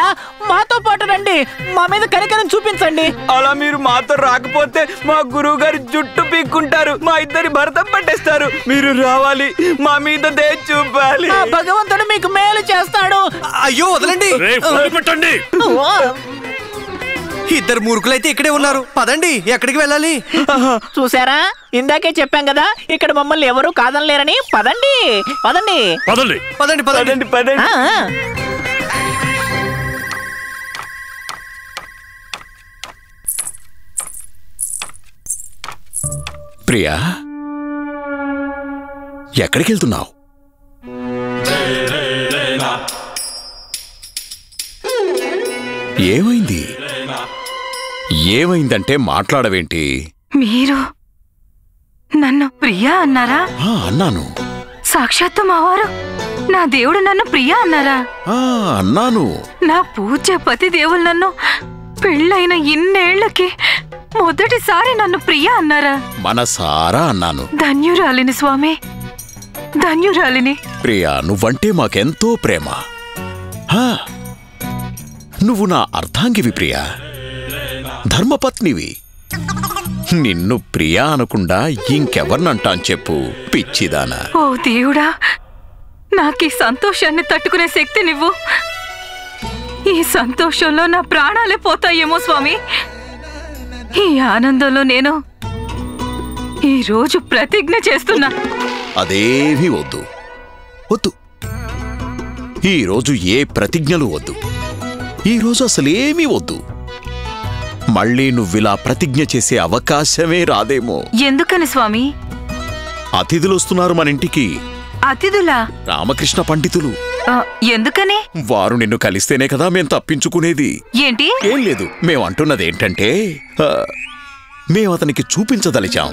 మాతో పాటు రండి. మా మీద కనికరం చూపించండి. అలా మీరు మాతో రాకపోతే మా గురువు గారు జుట్టు పీక్కుంటారు, మా ఇద్దరి భరతం పట్టేస్తారు. మీరు రావాలి, మా మీద దయ చూపాలి. భగవంతుడు మీకు మేలు చేస్తాడు. అయ్యో వదలండి. పెట్టండి. ఇద్దరు మూర్ఖులైతే ఇక్కడే ఉన్నారు. పదండి, ఎక్కడికి వెళ్ళాలి? చూసారా, ఇందాకే చెప్పాం కదా ఇక్కడ మమ్మల్ని ఎవరూ కాదనలేరని. పదండి పదండి పదండి పదండి పదండి పదండి. ప్రియా, ఎక్కడికి వెళ్తున్నావు? ఏమైంది? ఏమైందంటే మాట్లాడవేంటి? మీరు నన్ను ప్రియా అన్నారా? అన్నాను. సాక్షాత్తు మావారు నా దేవుడు నన్ను ప్రియా అన్నారా? అన్నాను. నా పూజ్య పతి దేవులు నన్ను పెళ్ళైన ఇన్నేళ్లకి మొదటిసారి నన్ను ప్రియా అన్నారా? మనసారా అన్నాను. ధన్యురాలిని స్వామి, ధన్యురాలిని. ప్రియా, నువ్వంటే మాకెంతో ప్రేమ. నువ్వు నా అర్ధాంగివి ప్రియా, ధర్మపత్నివి. నిన్ను ప్రియా అనకుండా ఇంకెవర్నంటాను చెప్పు, పిచ్చిదానా? ఓ దేవుడా, నాకీ సంతోషాన్ని తట్టుకునే శక్తి నువ్వు. ఈ సంతోషంలో నా ప్రాణాలే పోతాయేమో స్వామి. ఈ ఆనందంలో నేను ఈరోజు ప్రతిజ్ఞ చేస్తున్నా. అదేమీ వద్దు, వద్దు. ఈరోజు ఏ ప్రతిజ్ఞలు వద్దు. ఈరోజు అసలేమీ వద్దు. మళ్ళీ నువ్విలా ప్రతిజ్ఞ చేసే అవకాశమే రాదేమో. ఎందుకని స్వామి? అతిథులొస్తున్నారు మన ఇంటికి. అతిథులా? రామకృష్ణ పండితులు. ఎందుకని? వారు నిన్ను కలిస్తేనే కదా మేం తప్పించుకునేది. ఏంటి? ఏం లేదు, మేం అంటున్నదేంటంటే మేం అతనికి చూపించదలిచాం,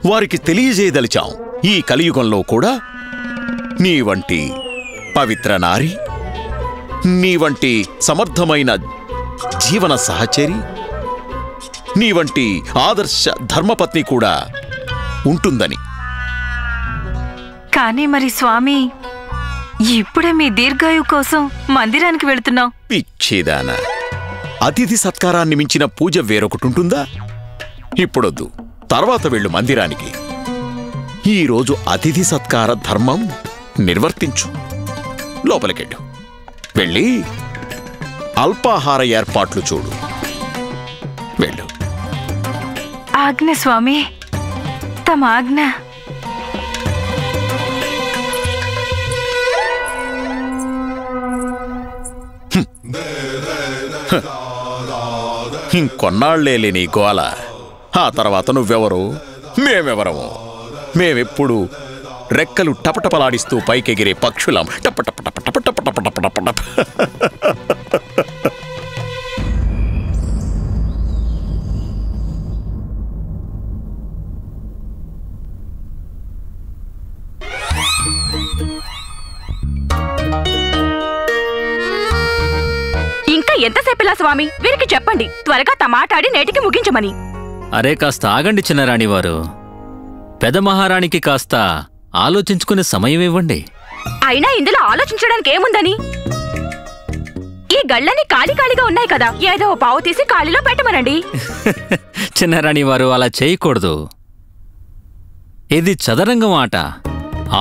వారికి తెలియజేయదలిచాం. ఈ కలియుగంలో కూడా నీ వంటి పవిత్ర నారి, నీ వంటి సమర్థమైన జీవన సహచరి, నీ వంటి ఆదర్శ ధర్మపత్ని కూడా ఉంటుందని. కానీ మరి స్వామి, ఇప్పుడే మీ దీర్ఘాయువు కోసం మందిరానికి వెళుతున్నాం. పిచ్చిదానా, అతిథి సత్కారాన్ని మించిన పూజ వేరొకటుంటుందా? ఇప్పుడొద్దు, తర్వాత వెళ్ళు మందిరానికి. ఈరోజు అతిథి సత్కార ధర్మం నిర్వర్తించు. లోపలికెళ్ళు, వెళ్ళి అల్పాహార ఏర్పాట్లు చూడు. వెళ్ళు. ఆజ్ఞ స్వామి, తమ ఆజ్ఞ. ఇంకొన్నాళ్లేలే నీ గోల. ఆ తర్వాత నువ్వెవరు, మేమెవరము? మేమెప్పుడు రెక్కలు టపటపలాడిస్తూ పైకెగిరే పక్షులం. టపటపటపటపటపటపటపటపటపటప. ఇంకా ఎంతసేపిలా స్వామి? వీరికి చెప్పండి త్వరగా తమాటాడి నేటికి ముగించమని. అరే కాస్త ఆగండి చిన్నరాణి వారు. పెద మహారాణికి కాస్త ఆలోచించుకునే సమయం ఇవ్వండి. అయినా ఇందులో ఆలోచించడానికి ఏముందని? ఈ గళ్ళని ఖాళీ ఖాళీగా ఉన్నాయి కదా, ఏదో పావు తీసి ఖాళీలో పెట్టమనండి. చిన్నరాణి వారు అలా చేయకూడదు. ఇది చదరంగం ఆట.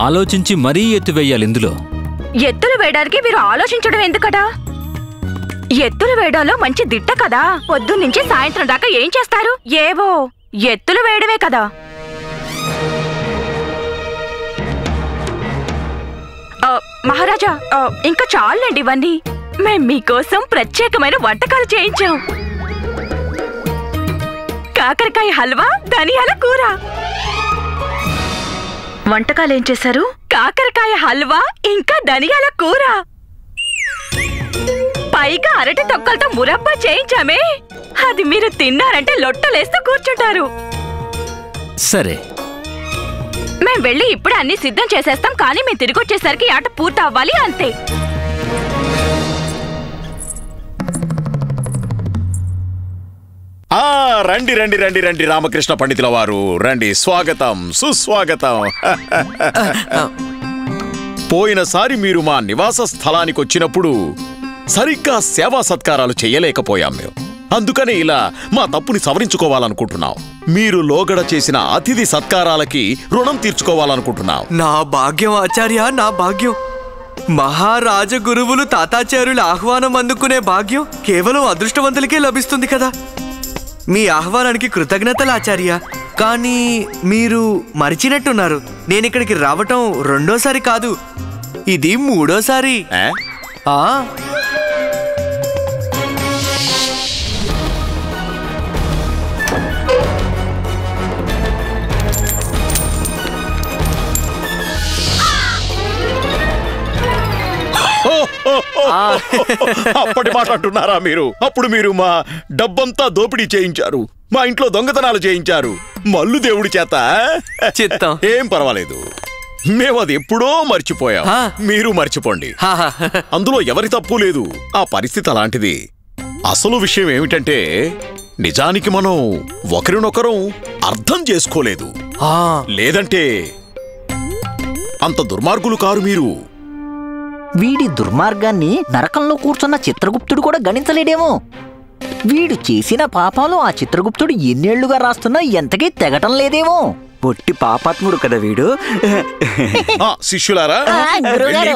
ఆలోచించి మరీ ఎత్తువేయాలి ఇందులో. ఎత్తులు వేయడానికి మీరు ఆలోచించడం ఎందుకటా? ఎత్తులు వేయడంలో మంచి దిట్ట కదా. పొద్దున్నుంచి సాయంత్రం దాకా ఏం చేస్తారు? ఏవో ఎత్తులు వేయడమే కదా. మహారాజా, ఇంకా చాలండి ఇవన్నీ. మేం మీకోసం ప్రత్యేకమైన వంటకాలు చేయించాం. కాకరకాయ హల్వా, ధనియాల కూర. వంటకాలు ఏం చేశారు? కాకరకాయ హల్వా ఇంకా ధనియాల కూర. పైగా అరటి తొక్కలతో మురబ్బా చేయించామే. అది మీరు తిన్నారంటే లొట్టలేస్తూ కూర్చుంటారు. సరే, మేం వెళ్ళి ఇప్పుడే అన్ని సిద్ధం చేసేస్తాం. కానీ మేము తిరిగి వచ్చేసరికి ఆట పూర్తి అవ్వాలి, అంతే. రండి రండి రండి రండి రామకృష్ణ పండితుల వారు రండి. స్వాగతం, సుస్వాగతం. పోయినసారి మీరు మా నివాస స్థలానికి వచ్చినప్పుడు సరిగ్గా సేవా సత్కారాలు చెయ్యలేకపోయాం మేము. అందుకని ఇలా మా తప్పుని సవరించుకోవాలనుకుంటున్నాం. మీరు లోగడ చేసిన అతిథి సత్కారాలకి రుణం తీర్చుకోవాలనుకుంటున్నాం. నా భాగ్యం ఆచార్య, నా భాగ్యం. మహారాజ గురువులు తాతాచార్యుల ఆహ్వానం అందుకునే భాగ్యం కేవలం అదృష్టవంతులకే లభిస్తుంది కదా. మీ ఆహ్వానానికి కృతజ్ఞతలు ఆచార్య. కానీ మీరు మరిచినట్టున్నారు, నేనిక్కడికి రావటం రెండోసారి కాదు, ఇది మూడోసారి. అప్పటి మాట అంటున్నారా మీరు? అప్పుడు మీరు మా డబ్బంతా దోపిడీ చేయించారు, మా ఇంట్లో దొంగతనాలు చేయించారు మల్లు దేవుడి చేత. చిత్తం. ఏం పర్వాలేదు, మేము అది ఎప్పుడో మర్చిపోయాం, మీరు మర్చిపోండి. అందులో ఎవరి తప్పు లేదు, ఆ పరిస్థితి అలాంటిది. అసలు విషయం ఏమిటంటే నిజానికి మనం ఒకరినొకరం అర్థం చేసుకోలేదు. లేదంటే అంత దుర్మార్గులు కారు మీరు. వీడి దుర్మార్గాన్ని నరకంలో కూర్చున్న చిత్రగుప్తుడు కూడా గణించలేడేమో. వీడు చేసిన పాపాలు ఆ చిత్రగుప్తుడు ఎన్నేళ్లుగా రాస్తున్నా ఎంతకీ తెగటం లేదేమో. పొట్టి పాపాత్ముడు కదా వీడు. శిష్యులారా,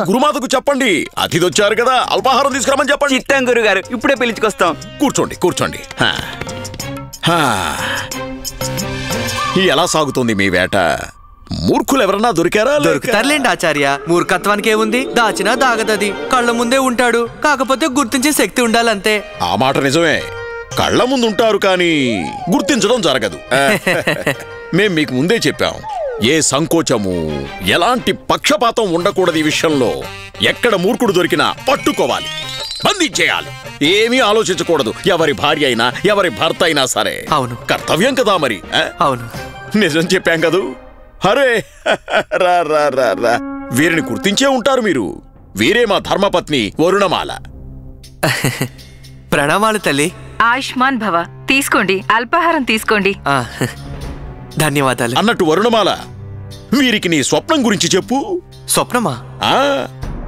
గురుమాతకు చెప్పండి, అతిథొచ్చారు కదా, అల్పాహారం తీసుకురమని చెప్పండి. చిత్తం గురుగారు, ఇప్పుడే పిలుచుకొస్తాం. కూర్చోండి కూర్చోండి. ఎలా సాగుతుంది మీ వేట? మూర్ఖులు ఎవరన్నా దొరికారా? దొరుకుతారులేండి ఆచార్య, మూర్ఖత్వానికి ఏముంది, దాచినా దాగదది, కళ్ళ ముందే ఉంటాడు, కాకపోతే గుర్తించే శక్తి ఉండాలంతే. ఆ మాట నిజమే, కళ్ళ ముందు ఉంటారు కానీ గుర్తించడం జరగదు. మేం మీకు ముందే చెప్పాం, ఏ సంకోచము ఎలాంటి పక్షపాతం ఉండకూడదు. ఈ విషయంలో ఎక్కడ మూర్ఖుడు దొరికినా పట్టుకోవాలి, బంధించేయాలి, ఏమీ ఆలోచించకూడదు. ఎవరి భార్య అయినా ఎవరి భర్త అయినా సరే. అవును, కర్తవ్యం కదా మరి. అవును, నిజం చెప్పాం కదూ. అరే రా రా రా రా, వీరిని గుర్తించే ఉంటారు మీరు. వీరే మా ధర్మపత్ని వరుణమాల. ప్రణామాలు తల్లి. ఆయుష్మాన్ భవ. తీసుకోండి, అల్పాహారం తీసుకోండి. ధన్యవాదాలు. అన్నట్టు వరుణమాల, వీరికి నీ స్వప్నం గురించి చెప్పు. స్వప్నమా?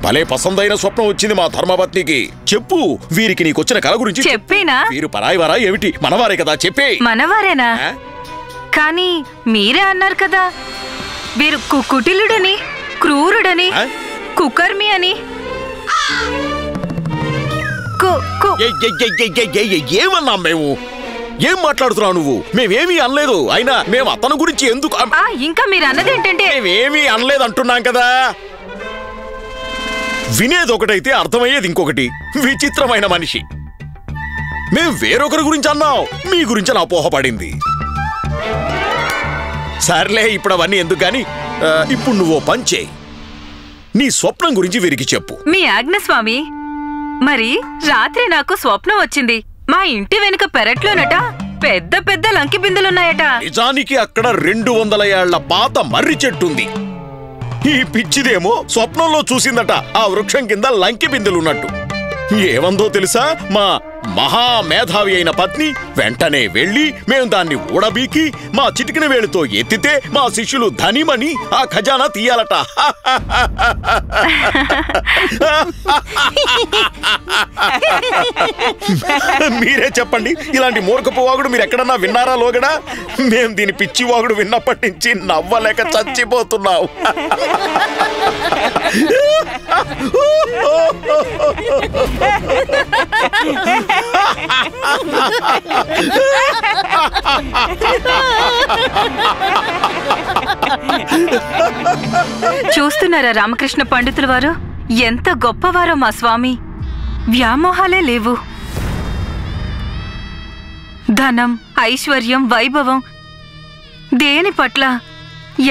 భలే పసందైన స్వప్నం వచ్చింది మా ధర్మపత్నికి. చెప్పు, వీరికి నీకొచ్చిన కల గురించి. చెప్పేనా? వీరు పరాయివారా ఏమిటి? మనవారే కదా, చెప్పే. మనవారేనా? కానీ మీరే అన్నారు కదా, వీరు కుటిలుడని, క్రూరుడని, కుకర్మి అని. ఏమన్నాం మేము? ఏం మాట్లాడుతున్నావు నువ్వు? మేమేమీ అనలేదు. అయినా మేము అతను గురించి ఎందుకు? ఇంకా మీరు అన్నదేంటంటే? మేమేమీ అనలేదు అంటున్నాం కదా. వినేది ఒకటైతే అర్థమయ్యేది ఇంకొకటి. విచిత్రమైన మనిషి. మేం వేరొకరి గురించి అన్నాం, మీ గురించి నా అపోహపడింది. సర్లే, ఇప్పుడు అవన్నీ ఎందుకు గాని, ఇప్పుడు నువ్వు పని చేయి, నీ స్వప్నం గురించి వీరికి చెప్పు. మీ ఆజ్ఞ స్వామి. మరి రాత్రి నాకు స్వప్నం వచ్చింది. మా ఇంటి వెనుక పెరట్లోనట పెద్ద పెద్ద లంకి బిందులున్నాయట. నిజానికి అక్కడ 200 ఏళ్ల పాత మర్రి చెట్టుంది. ఈ పిచ్చిదేమో స్వప్నంలో చూసిందట ఆ వృక్షం కింద లంకి బిందులున్నట్టు. ఏమందో తెలుసా? మా మహామేధావి అయిన పత్ని వెంటనే వెళ్ళి మేం దాన్ని ఊడబీకి మా చిటికిన వేలుతో ఎత్తితే మా శిష్యులు ధనిమని ఆ ఖజానా తీయాలట. మీరే చెప్పండి, ఇలాంటి మూర్ఖపు వాగుడు మీరు ఎక్కడన్నా విన్నారా లోగడా? మేం దీని పిచ్చి వాగుడు విన్నప్పటి నుంచి నవ్వలేక చచ్చిపోతున్నాం. చూస్తున్నారా రామకృష్ణ పండితుల వారు? ఎంత గొప్పవారో మా స్వామి. వ్యామోహాలే లేవు. ధనం, ఐశ్వర్యం, వైభవం, దేని పట్ల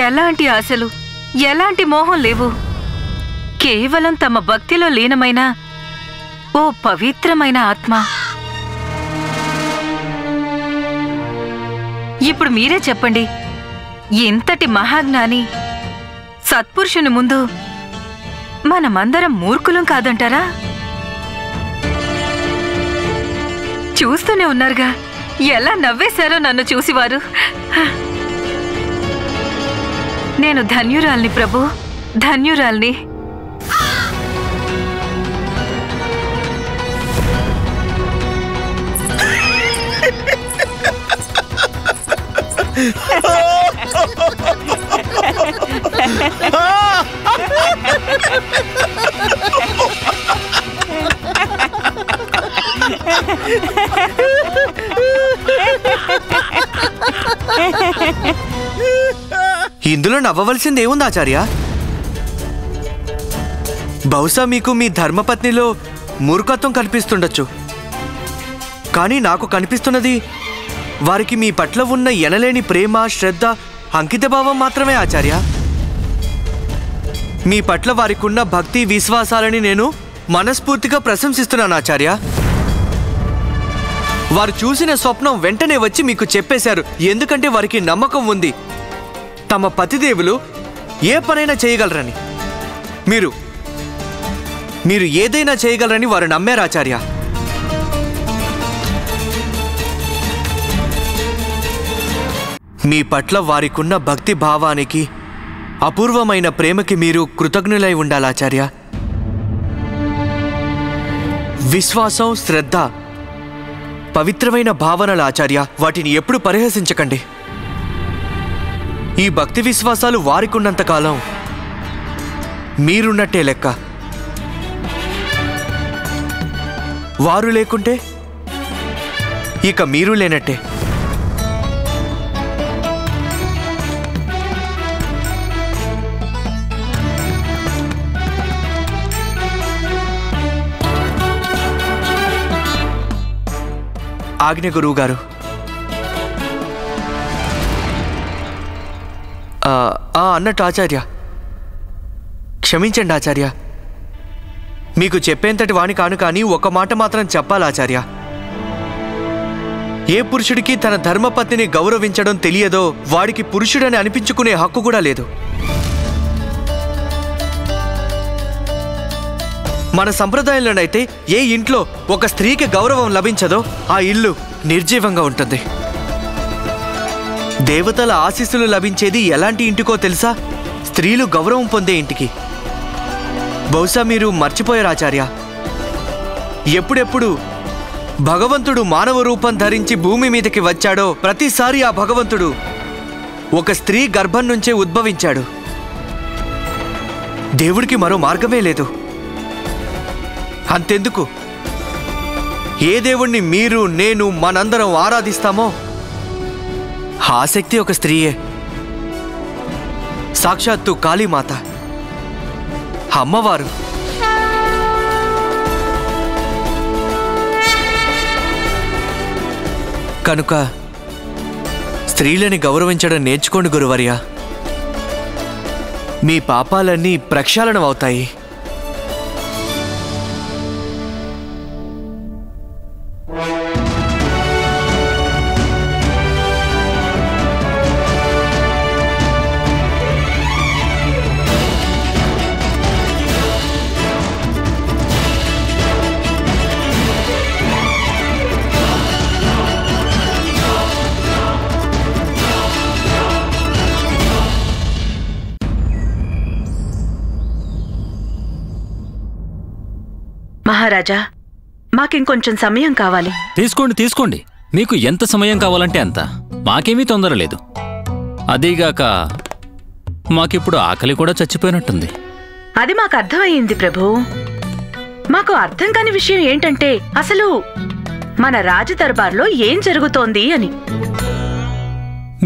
ఎలాంటి ఆశలు, ఎలాంటి మోహం లేవు. కేవలం తమ భక్తిలో లీనమైన ఓ పవిత్రమైన ఆత్మ. ఇప్పుడు మీరే చెప్పండి, ఇంతటి మహాజ్ఞాని సత్పురుషుని ముందు మనమందరం మూర్ఖులం కాదంటారా? చూస్తూనే ఉన్నారుగా ఎలా నవ్వేశారో నన్ను చూసివారు. నేను ధన్యురాల్ని ప్రభు, ధన్యురాల్ని. ఇందులో నవ్వవలసింది ఏముంది ఆచార్య? బహుశా మీకు మీ ధర్మపత్నిలో మూర్ఖత్వం కనిపిస్తుండొచ్చు, కానీ నాకు కనిపిస్తున్నది వారికి మీ పట్ల ఉన్న ఎనలేని ప్రేమ, శ్రద్ధ, అంకితభావం మాత్రమే ఆచార్య. మీ పట్ల వారికి ఉన్న భక్తి, విశ్వాసాలని నేను మనస్ఫూర్తిగా ప్రశంసిస్తున్నాను ఆచార్య. వారు చూసిన స్వప్నం వెంటనే వచ్చి మీకు చెప్పేశారు, ఎందుకంటే వారికి నమ్మకం ఉంది తమ పతిదేవులు ఏ పనైనా చేయగలరని. మీరు ఏదైనా చేయగలరని వారు నమ్మారు ఆచార్య. మీ పట్ల వారికున్న భక్తి భావానికి, అపూర్వమైన ప్రేమకి మీరు కృతజ్ఞులై ఉండాలి ఆచార్య. విశ్వాసం, శ్రద్ధ పవిత్రమైన భావనల ఆచార్య, వాటిని ఎప్పుడు పరిహసించకండి. ఈ భక్తి విశ్వాసాలు వారికున్నంతకాలం మీరున్నట్టే లెక్క. వారు లేకుంటే ఇక మీరు లేనట్టే. ఆజ్ఞ గురువు గారు. అన్నట్టు ఆచార్య, క్షమించండి ఆచార్య, మీకు చెప్పేంతటి వాణి కాను, కానీ ఒక మాట మాత్రం చెప్పాలి ఆచార్య. ఏ పురుషుడికి తన ధర్మపత్నిని గౌరవించడం తెలియదో వాడికి పురుషుడని అనిపించుకునే హక్కు కూడా లేదు. మన సంప్రదాయంలోనైతే ఏ ఇంట్లో ఒక స్త్రీకి గౌరవం లభించదో ఆ ఇల్లు నిర్జీవంగా ఉంటుంది. దేవతల ఆశీస్సులు లభించేది ఎలాంటి ఇంటికో తెలుసా? స్త్రీలు గౌరవం పొందే ఇంటికి. బహుశా మీరు మర్చిపోయారు ఆచార్య, ఎప్పుడెప్పుడు భగవంతుడు మానవ రూపం ధరించి భూమి మీదకి వచ్చాడో ప్రతిసారి ఆ భగవంతుడు ఒక స్త్రీ గర్భం నుంచే ఉద్భవించాడు. దేవుడికి మరో మార్గమే లేదు. అంతెందుకు, ఏ దేవుణ్ణి మీరు, నేను, మనందరం ఆరాధిస్తామో ఆ శక్తి ఒక స్త్రీయే. సాక్షాత్తు కాళీమాత, అమ్మవారు. కనుక స్త్రీలని గౌరవించడం నేర్చుకోండి గురువర్య. మీ పాపాలన్నీ ప్రక్షాళనం అవుతాయి. మహారాజా, మాకింకొంచెం సమయం కావాలి. తీసుకోండి. మీకు ఎంత సమయం కావాలంటే అంత. మాకేమీ తొందర లేదు. అదీగాక మాకిప్పుడు ఆకలి కూడా చచ్చిపోయినట్టుంది. అది మాకు అర్థమయ్యింది ప్రభు. మాకు అర్థం కాని విషయం ఏంటంటే అసలు మన రాజదర్బార్లో ఏం జరుగుతోంది అని.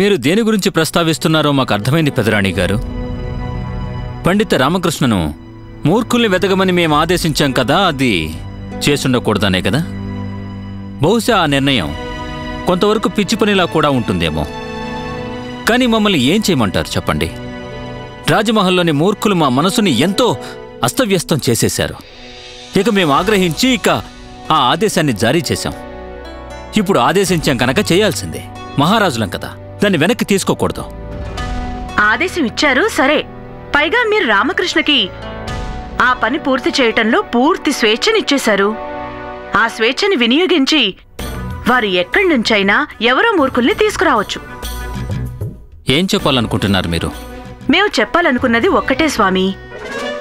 మీరు దేని గురించి ప్రస్తావిస్తున్నారో మాకు అర్థమైంది పెదరాణి గారు. పండిత రామకృష్ణను మూర్ఖుల్ని వెతకమని మేము ఆదేశించాం కదా, అది చేసుండకూడదనే కదా. బహుశా ఆ నిర్ణయం కొంతవరకు పిచ్చి పనిలా కూడా ఉంటుందేమో. కానీ మమ్మల్ని ఏం చేయమంటారు చెప్పండి? రాజమహల్లోని మూర్ఖులు మా మనసుని ఎంతో అస్తవ్యస్తం చేసేశారు. ఇక మేము ఆగ్రహించి ఆ ఆదేశాన్ని జారీ చేశాం. ఇప్పుడు ఆదేశించాం కనుక చేయాల్సిందే. మహారాజులం కదా, దాన్ని వెనక్కి తీసుకోకూడదు. ఆదేశం ఇచ్చారు సరే, పైగా మీరు రామకృష్ణకి ఆ పని పూర్తి చేయటంలో పూర్తి స్వేచ్ఛనిచ్చేశారు. ఆ స్వేచ్ఛని వినియోగించి వారు ఎక్కడి నుంచైనా ఎవరో మూర్ఖుల్ని తీసుకురావచ్చు. ఏం చెప్పాలనుకుంటున్నారు మీరు? మేము చెప్పాలనుకున్నది ఒక్కటే స్వామి.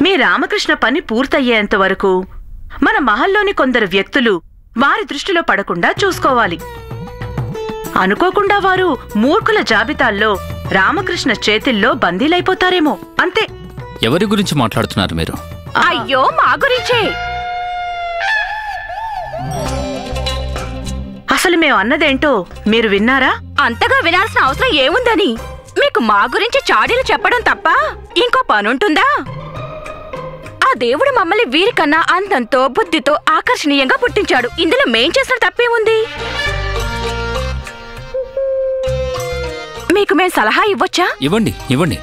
మీ రామకృష్ణ పని పూర్తయ్యేంత వరకు మన మహల్లోని కొందరు వ్యక్తులు వారి దృష్టిలో పడకుండా చూసుకోవాలి. అనుకోకుండా వారు మూర్ఖుల జాబితాల్లో రామకృష్ణ చేతిల్లో బందీలైపోతారేమో అంతే. ఎవరి గురించి మాట్లాడుతున్నారు మీరు? అయ్యో, మా గురించే. అసలు మేము అన్నదేంటో మీరు విన్నారా? అంతగా వినాల్సిన అవసరం ఏముందని? మీకు మా గురించి చాడీలు చెప్పడం తప్ప ఇంకో పనుంటుందా? ఆ దేవుడు మమ్మల్ని వీరికన్నా అందంతో బుద్ధితో ఆకర్షణీయంగా పుట్టించాడు. ఇందులో మేం చేసిన తప్పేముంది? మీకు మేం సలహా ఇవ్వొచ్చా? ఇవ్వండి, ఇవ్వండి,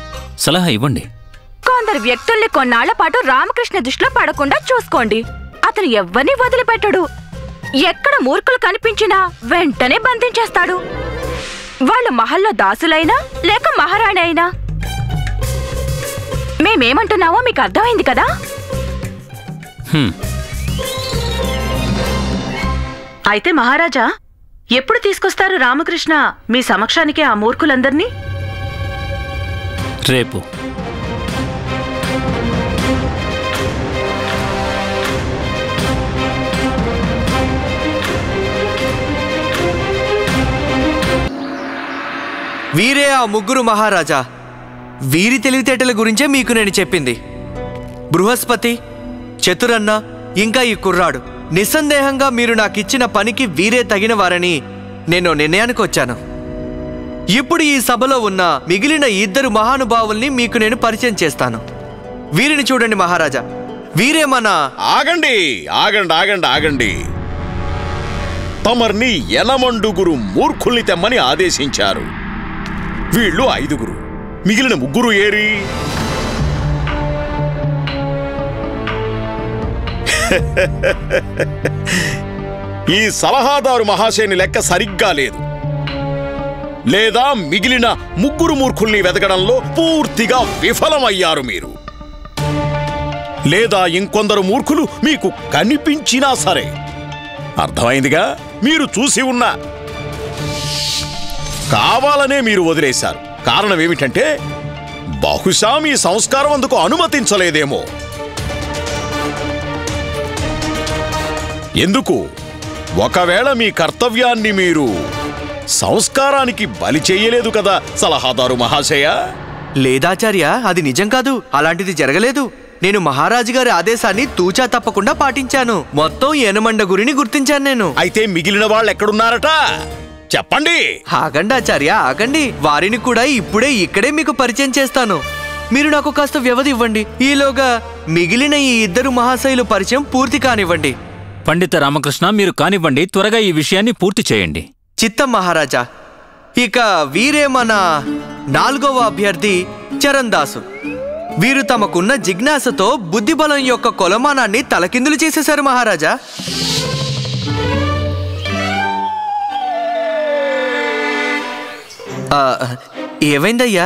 సలహా ఇవ్వండి. కొందరు వ్యక్తుల్ని కొన్నాళ్ల పాటు రామకృష్ణ దృష్టిలో పడకుండా చూసుకోండి. అతను ఎవ్వరిని వదిలిపెట్టడు. ఎక్కడ మూర్ఖులు కనిపించినా వెంటనే బంధించేస్తాడు. వాళ్ళు మహల్లో దాసులైనా లేక మహారాణి అయినా. మేమేమంటున్నావో మీకు అర్థమైంది కదా? అయితే మహారాజా, ఎప్పుడు తీసుకొస్తారు రామకృష్ణ మీ సమక్షానికి ఆ మూర్ఖులందర్నీ? రేపు. వీరే ఆ ముగ్గురు మహారాజా. వీరి తెలివితేటల గురించే మీకు నేను చెప్పింది. బృహస్పతి, చతురన్న, ఇంకా ఈ కుర్రాడు. నిస్సందేహంగా మీరు నాకిచ్చిన పనికి వీరే తగిన వారని నేను నిర్ణయానికి వచ్చాను. ఇప్పుడు ఈ సభలో ఉన్న మిగిలిన ఇద్దరు మహానుభావుల్ని మీకు నేను పరిచయం చేస్తాను. వీరిని చూడండి మహారాజా. వీరే మన... ఆగండి ఆగండి ఆగండి ఆగండి. తమర్ని ఎనమండుగురు మూర్ఖుల్ని తెమ్మని ఆదేశించారు. వీళ్ళు 5గురు. మిగిలిన 3 ఏరి? ఈ సలహాదారు మహాశయుని లెక్క సరిగ్గా లేదు. లేదా మిగిలిన 3 మూర్ఖుల్ని వెతకడంలో పూర్తిగా విఫలమయ్యారు మీరు. లేదా ఇంకొందరు మూర్ఖులు మీకు కనిపించినా సరే. అర్థమైందిగా? మీరు చూసి ఉన్నా కావాలనే మీరు వదిలేశారు. కారణం ఏమిటంటే బహుశా మీ సంస్కారం అందుకు అనుమతించలేదేమో. ఎందుకు? ఒకవేళ మీ కర్తవ్యాన్ని మీరు సంస్కారానికి బలి చెయ్యలేదు కదా సలహాదారు మహాశయ? లేదాచార్య, అది నిజం కాదు. అలాంటిది జరగలేదు. నేను మహారాజు గారి ఆదేశాన్ని తూచా తప్పకుండా పాటించాను. మొత్తం ఎనమండగురిని గుర్తించాను నేను. అయితే మిగిలిన వాళ్ళు ఎక్కడున్నారట చెప్పండి. ఆగండి ఆచార్య, ఆగండి. వారిని కూడా ఇప్పుడే ఇక్కడే మీకు పరిచయం చేస్తాను. మీరు నాకు కాస్త వ్యవధి ఇవ్వండి. ఈలోగా మిగిలిన ఈ 2 మహాశయులు పరిచయం పూర్తి కానివ్వండి. పండిత రామకృష్ణ, మీరు కానివ్వండి. త్వరగా ఈ విషయాన్ని పూర్తి చేయండి. చిత్తం మహారాజా. ఇక వీరే మన 4వ అభ్యర్థి చరణ్ దాసు. వీరు తమకున్న జిజ్ఞాసతో బుద్ధిబలం యొక్క కొలమానాన్ని తలకిందులు చేసేశారు మహారాజా. ఏమైందయ్యా,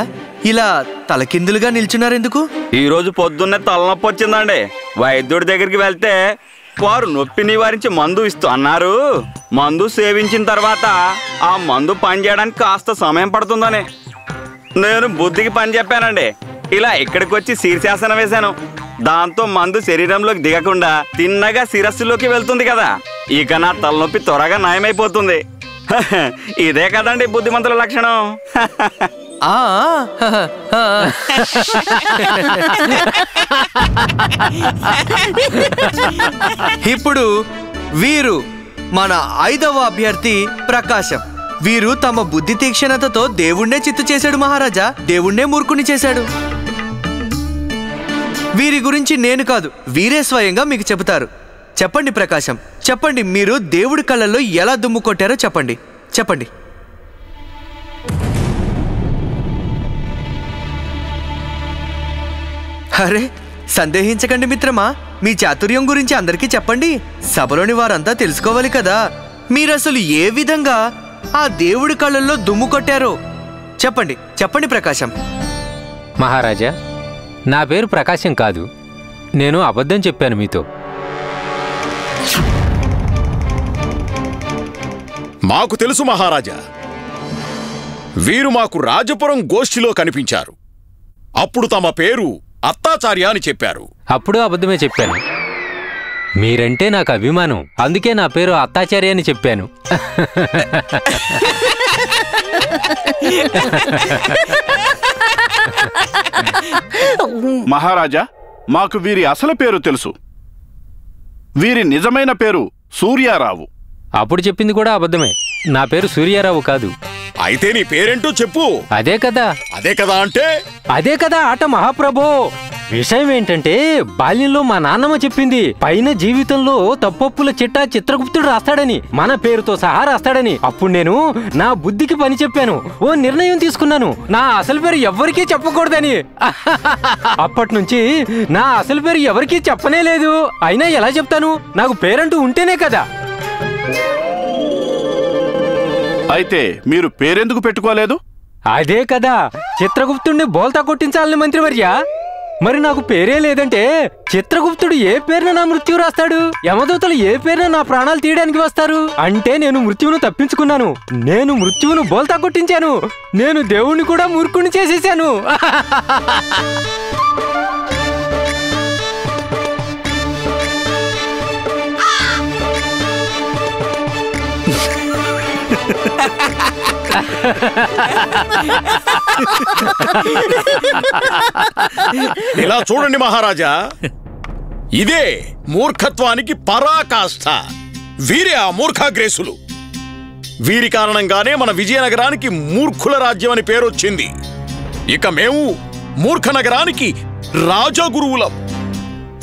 ఇలా తలకిందులుగా నిల్చున్నారెందుకు? ఈ రోజు పొద్దున్నే తలనొప్పి వచ్చిందండి. వైద్యుడి దగ్గరికి వెళ్తే వారు నొప్పి నివారించి మందు ఇస్తూ అన్నారు. మందు సేవించిన తర్వాత ఆ మందు పనిచేయడానికి కాస్త సమయం పడుతుందని నేను బుద్ధికి పని చెప్పానండి. ఇలా ఇక్కడికి వచ్చి శీర్షాసనం వేశాను. దాంతో మందు శరీరంలోకి దిగకుండా తిన్నగా శిరస్సులోకి వెళ్తుంది కదా. ఇక నా తలనొప్పి త్వరగా నయమైపోతుంది. ఇదే కదండి బుద్ధిమంతుల లక్షణం. ఇప్పుడు వీరు మన 5వ అభ్యర్థి ప్రకాశం. వీరు తమ బుద్ధి తీక్షణతతో దేవుణ్ణే చిత్తు చేశాడు మహారాజా. దేవుణ్ణే మూర్ఖుని చేశాడు. వీరి గురించి నేను కాదు, వీరే స్వయంగా మీకు చెబుతారు. చెప్పండి ప్రకాశం, చెప్పండి. మీరు దేవుడి కళ్ళల్లో ఎలా దుమ్ము కొట్టారో చెప్పండి. చెప్పండి. అరే, సందేహించకండి మిత్రమా. మీ చాతుర్యం గురించి అందరికీ చెప్పండి. సభలోని వారంతా తెలుసుకోవాలి కదా. మీరసలు ఏ విధంగా ఆ దేవుడి కళ్ళల్లో దుమ్ము కొట్టారో చెప్పండి. చెప్పండి ప్రకాశం. మహారాజా, నా పేరు ప్రకాశం కాదు. నేను అబద్ధం చెప్పాను మీతో. మాకు తెలుసు మహారాజా. వీరు మాకు రాజపురం గోష్ఠిలో కనిపించారు. అప్పుడు తమ పేరు అత్తాచార్య అని చెప్పారు. అప్పుడు అబద్ధమే చెప్పాను. మీరంటే నాకు అభిమానం, అందుకే నా పేరు అత్తాచార్య అని చెప్పాను. మహారాజా, మాకు వీరి అసలు పేరు తెలుసు. వీరి నిజమైన పేరు సూర్యారావు. అప్పుడు చెప్పింది కూడా అబద్ధమే. నా పేరు సూర్యారావు కాదు. అయితే నీ పేరేంటో చెప్పు. అదే కదా. అదే కదా అంటే అదే కదా ఆట మహాప్రభో. విషయం ఏంటంటే బాల్యంలో మా నాన్నమ్మ చెప్పింది, పైన జీవితంలో తప్పొప్పుల చిట్టా చిత్రగుప్తుడు రాస్తాడని, మన పేరుతో సహా రాస్తాడని. అప్పుడు నేను నా బుద్ధికి పని చెప్పాను, ఓ నిర్ణయం తీసుకున్నాను, నా అసలు పేరు ఎవ్వరికీ చెప్పకూడదని. అప్పటి నుంచి నా అసలు పేరు ఎవరికీ చెప్పనే లేదు. అయినా ఎలా చెప్తాను? నాకు పేరంటూ ఉంటేనే కదా. అయితే మీరు పేరెందుకు పెట్టుకోలేదు? అదే కదా, చిత్రగుప్తుడిని బోల్తా కొట్టించాలని మంత్రివర్య. మరి నాకు పేరే లేదంటే చిత్రగుప్తుడు ఏ పేరున నా మృత్యు రాస్తాడు? యమదూతలు ఏ పేరున నా ప్రాణాలు తీయడానికి వస్తారు? అంటే నేను మృత్యువును తప్పించుకున్నాను. నేను మృత్యువును బోల్తా కొట్టించాను. నేను దేవుణ్ణి కూడా మూర్ఖుని చేసేసాను. ఇలా చూడండి మహారాజా, ఇదే మూర్ఖత్వానికి పరాకాష్ఠ. వీరే ఆ మూర్ఖాగ్రేసులు. వీరి కారణంగానే మన విజయనగరానికి మూర్ఖుల రాజ్యం అని పేరొచ్చింది. ఇక మేము మూర్ఖ నగరానికి రాజగురువులం.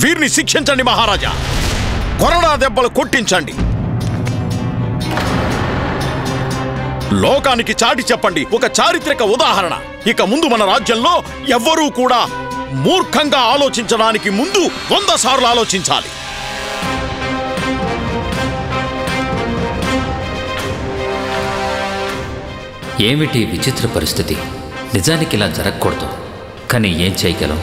వీరిని శిక్షించండి మహారాజా, కొరడా దెబ్బలు కొట్టించండి. లోకానికి చాటి చెప్పండి ఒక చారిత్రక ఉదాహరణ. ఇక ముందు మన రాజ్యంలో ఎవ్వరూ కూడా మూర్ఖంగా ఆలోచించడానికి ముందు 100 సార్లు ఆలోచించాలి. ఏమిటి విచిత్ర పరిస్థితి? నిజానికి ఇలా జరగకూడదు, కానీ ఏం చేయగలం?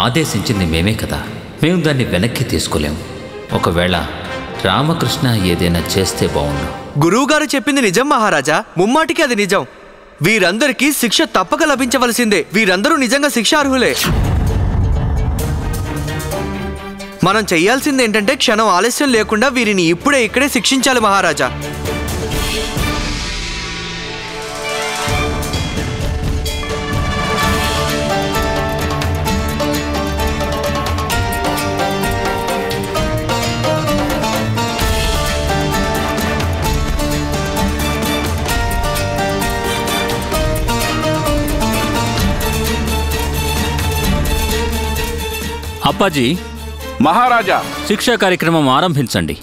ఆదేశించింది మేమే కదా. మేము దాన్ని వెనక్కి తీసుకోలేం. ఒకవేళ రామకృష్ణ ఏదైనా చేస్తే బాగుండు. గురువుగారు చెప్పింది నిజం మహారాజా, ముమ్మాటికి అది నిజం. వీరందరికీ శిక్ష తప్పక లభించవలసిందే. వీరందరూ నిజంగా శిక్షార్హులే. మనం చెయ్యాల్సింది ఏంటంటే క్షణం ఆలస్యం లేకుండా వీరిని ఇప్పుడే ఇక్కడే శిక్షించాలి మహారాజా. అప్పాజీ, మహారాజా, శిక్షా కార్యక్రమం ఆరంభించండి.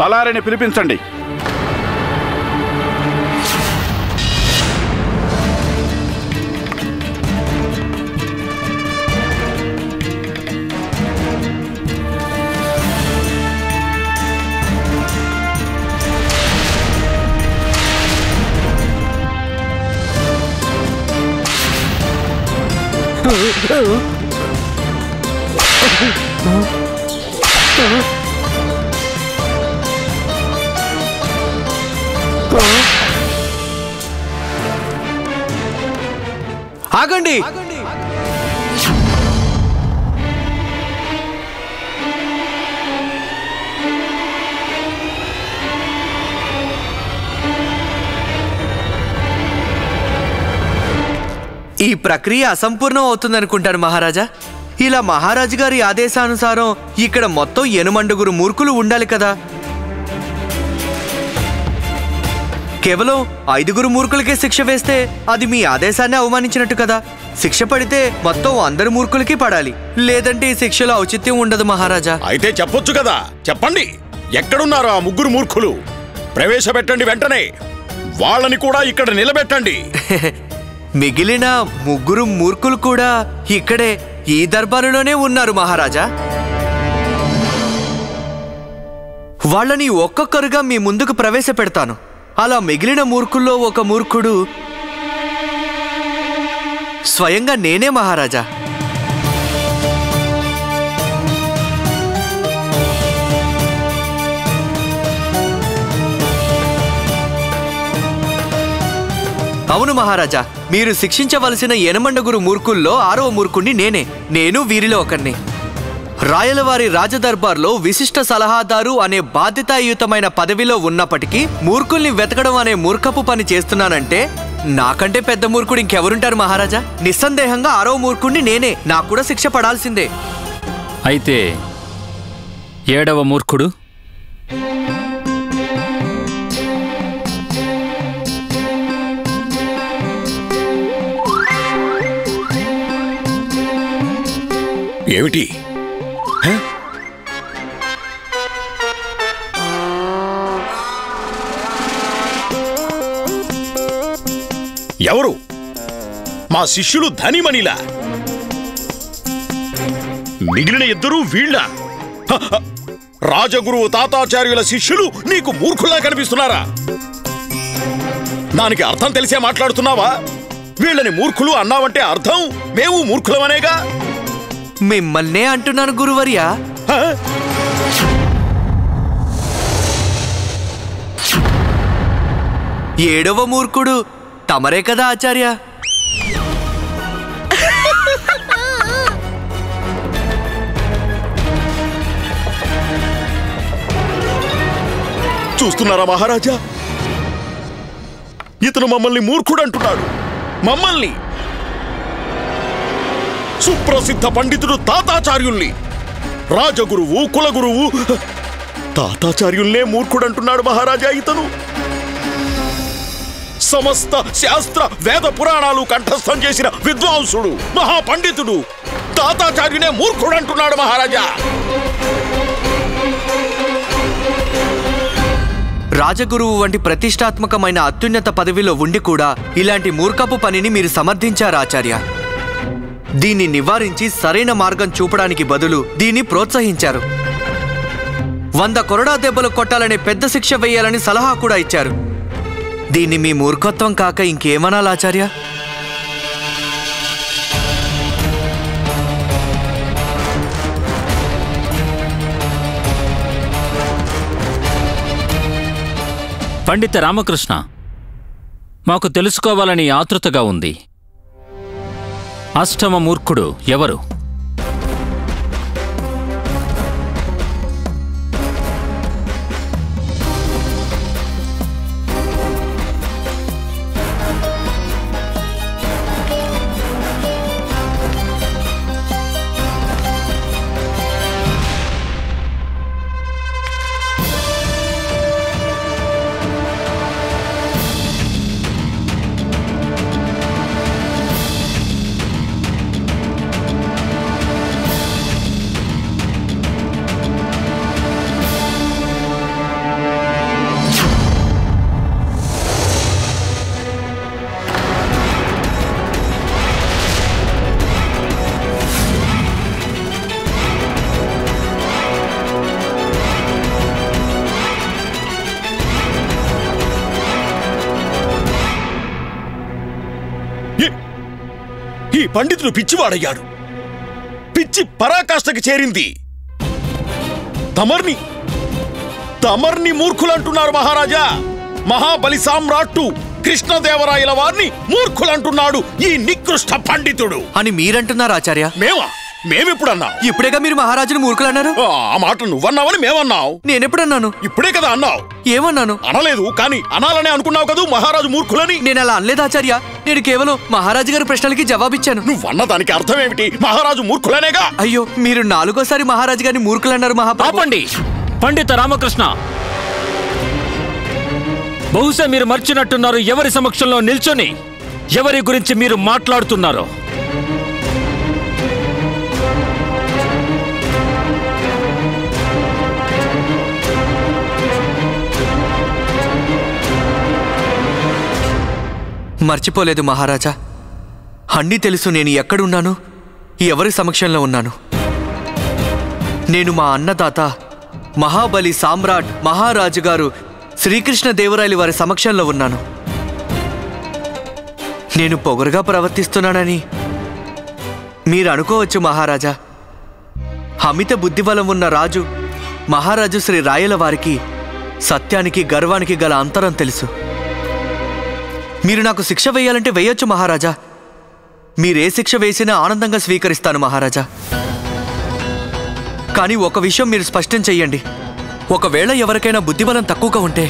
తలారిని పిలిపించండి. ఆగండి. ఈ ప్రక్రియ అసంపూర్ణం అవుతుందనుకుంటాను మహారాజా. ఇలా మహారాజు గారి ఆదేశానుసారం ఇక్కడ మొత్తం 8 మూర్ఖులు ఉండాలి కదా. కేవలం 5 మూర్ఖులకే శిక్ష వేస్తే అది మీ ఆదేశాన్ని అవమానించినట్టు కదా. శిక్ష పడితే మొత్తం 100 మూర్ఖులకి పడాలి, లేదంటే ఈ శిక్షలో ఔచిత్యం ఉండదు మహారాజా. అయితే చెప్పొచ్చు కదా, చెప్పండి. ఎక్కడున్నారు ఆ 3 మూర్ఖులు? ప్రవేశపెట్టండి వెంటనే. వాళ్ళని కూడా ఇక్కడ నిలబెట్టండి. మిగిలిన 3 మూర్ఖులు కూడా ఇక్కడే ఈ దర్బారులోనే ఉన్నారు మహారాజా. వాళ్ళని ఒక్కొక్కరుగా మీ ముందుకు ప్రవేశపెడతాను. అలా మిగిలిన మూర్ఖుల్లో ఒక మూర్ఖుడు స్వయంగా నేనే మహారాజా. అవును మహారాజా, మీరు శిక్షించవలసిన 8 మూర్ఖుల్లో 6వ మూర్ఖుణ్ణి నేనే. నేను వీరిలో ఒకరిని. రాయలవారి రాజదర్బార్లో విశిష్ట సలహాదారు అనే బాధ్యతాయుతమైన పదవిలో ఉన్నప్పటికీ మూర్ఖుల్ని వెతకడం అనే మూర్ఖపు పని చేస్తున్నానంటే నాకంటే పెద్ద మూర్ఖుడు ఇంకెవరుంటారు మహారాజా? నిస్సందేహంగా 6వ మూర్ఖుడిని నేనే. నాకు కూడా శిక్ష పడాల్సిందే. అయితే 7వ మూర్ఖుడు? ఏమిటి? ఎవరు? మా శిష్యులు ధనిమణిలా? మిగిలిన ఇద్దరూ వీళ్ళ? రాజగురువు తాతాచార్యుల శిష్యులు నీకు మూర్ఖుల్లా కనిపిస్తున్నారా? దానికి అర్థం తెలిసే మాట్లాడుతున్నావా? వీళ్ళని మూర్ఖులు అన్నావంటే అర్థం మేము మూర్ఖులమనేగా. మిమ్మల్నే అంటున్నాను గురువర్యా. 7వ మూర్ఖుడు తమరే కదా ఆచార్య? చూస్తున్నారా మహారాజా? ఇతను మమ్మల్ని మూర్ఖుడు అంటున్నాడు. మమ్మల్ని, సుప్రసిద్ధ పండితుడు తాతాచార్యుల్ని, రాజగురువు కులగురువు తాతాచార్యుల్నే మూర్ఖుడంటున్నాడు మహారాజా. ఇతను సమస్త శాస్త్ర వేద పురాణాలు కంఠస్థం చేసిన విద్వాంసుడు, మహాపండితుడు తాతాచార్యునే మూర్ఖుడంటున్నాడు మహారాజా. రాజగురువు వంటి ప్రతిష్టాత్మకమైన అత్యున్నత పదవిలో ఉండి కూడా ఇలాంటి మూర్ఖపు పనిని మీరు సమర్థించారు ఆచార్య. దీన్ని నివారించి సరైన మార్గం చూపడానికి బదులు దీన్ని ప్రోత్సహించారు. 100 కొరడా దెబ్బలు కొట్టాలనే పెద్ద శిక్ష వేయాలని సలహా కూడా ఇచ్చారు. దీన్ని మీ మూర్ఖత్వం కాక ఇంకేమనాలి ఆచార్య? పండిత రామకృష్ణ, మాకు తెలుసుకోవాలని ఆతృతగా ఉంది. అష్టమ మూర్ఖుడు ఎవరు? ఈ పండితుడు పిచ్చివాడయ్యాడు. పిచ్చి పరాకాష్ఠకి చేరింది. తమర్ని మూర్ఖులంటున్నారు మహారాజా. మహాబలి సామ్రాట్టు కృష్ణదేవరాయల వారిని మూర్ఖులంటున్నాడు ఈ నికృష్ట పండితుడు అని మీరంటున్నారు ఆచార్య. మేమెప్పుడన్నావు? ఇప్పుడేగా మీరు మహారాజును మూర్ఖులు అన్నారు. ఆ మాట నువ్వన్నావని మేమన్నావు. నేనెప్పుడన్నాను? ఇప్పుడే కదా అన్నావు. ఏమన్నాను? అనలేదు, కానీ అనాలనే అనుకున్నావు కదా మహారాజు మూర్ఖులని. నేను అలా అనలేదు ఆచార్య. నేను కేవలం మహారాజు గారి ప్రశ్నలకి జవాబిచ్చాను. నువ్వన్న దానికి అర్థం ఏమిటి? మహారాజు మూర్ఖులనేగా. అయ్యో, మీరు 4గోసారి మహారాజు గారిని మూర్ఖులన్నారు మహాప్రభు. పండిత రామకృష్ణ, బహుశా మీరు మర్చినట్టున్నారు ఎవరి సమక్షంలో నిల్చొని ఎవరి గురించి మీరు మాట్లాడుతున్నారో. మర్చిపోలేదు మహారాజా. అన్నీ తెలుసు నేను ఎక్కడున్నాను, ఎవరి సమక్షంలో ఉన్నాను. నేను మా అన్నదాత మహాబలి సామ్రాట్ మహారాజు గారు శ్రీకృష్ణదేవరాయలు వారి సమక్షంలో ఉన్నాను. నేను పొగరుగా ప్రవర్తిస్తున్నానని మీరు అనుకోవచ్చు మహారాజా. అమిత బుద్ధిబలం ఉన్న రాజు మహారాజు శ్రీ రాయల వారికి సత్యానికి గర్వానికి గల అంతరం తెలుసు. మీరు నాకు శిక్ష వేయాలంటే వేయొచ్చు మహారాజా. మీరే శిక్ష వేసినా ఆనందంగా స్వీకరిస్తాను మహారాజా. కానీ ఒక విషయం మీరు స్పష్టం చెయ్యండి. ఒకవేళ ఎవరికైనా బుద్ధిబలం తక్కువగా ఉంటే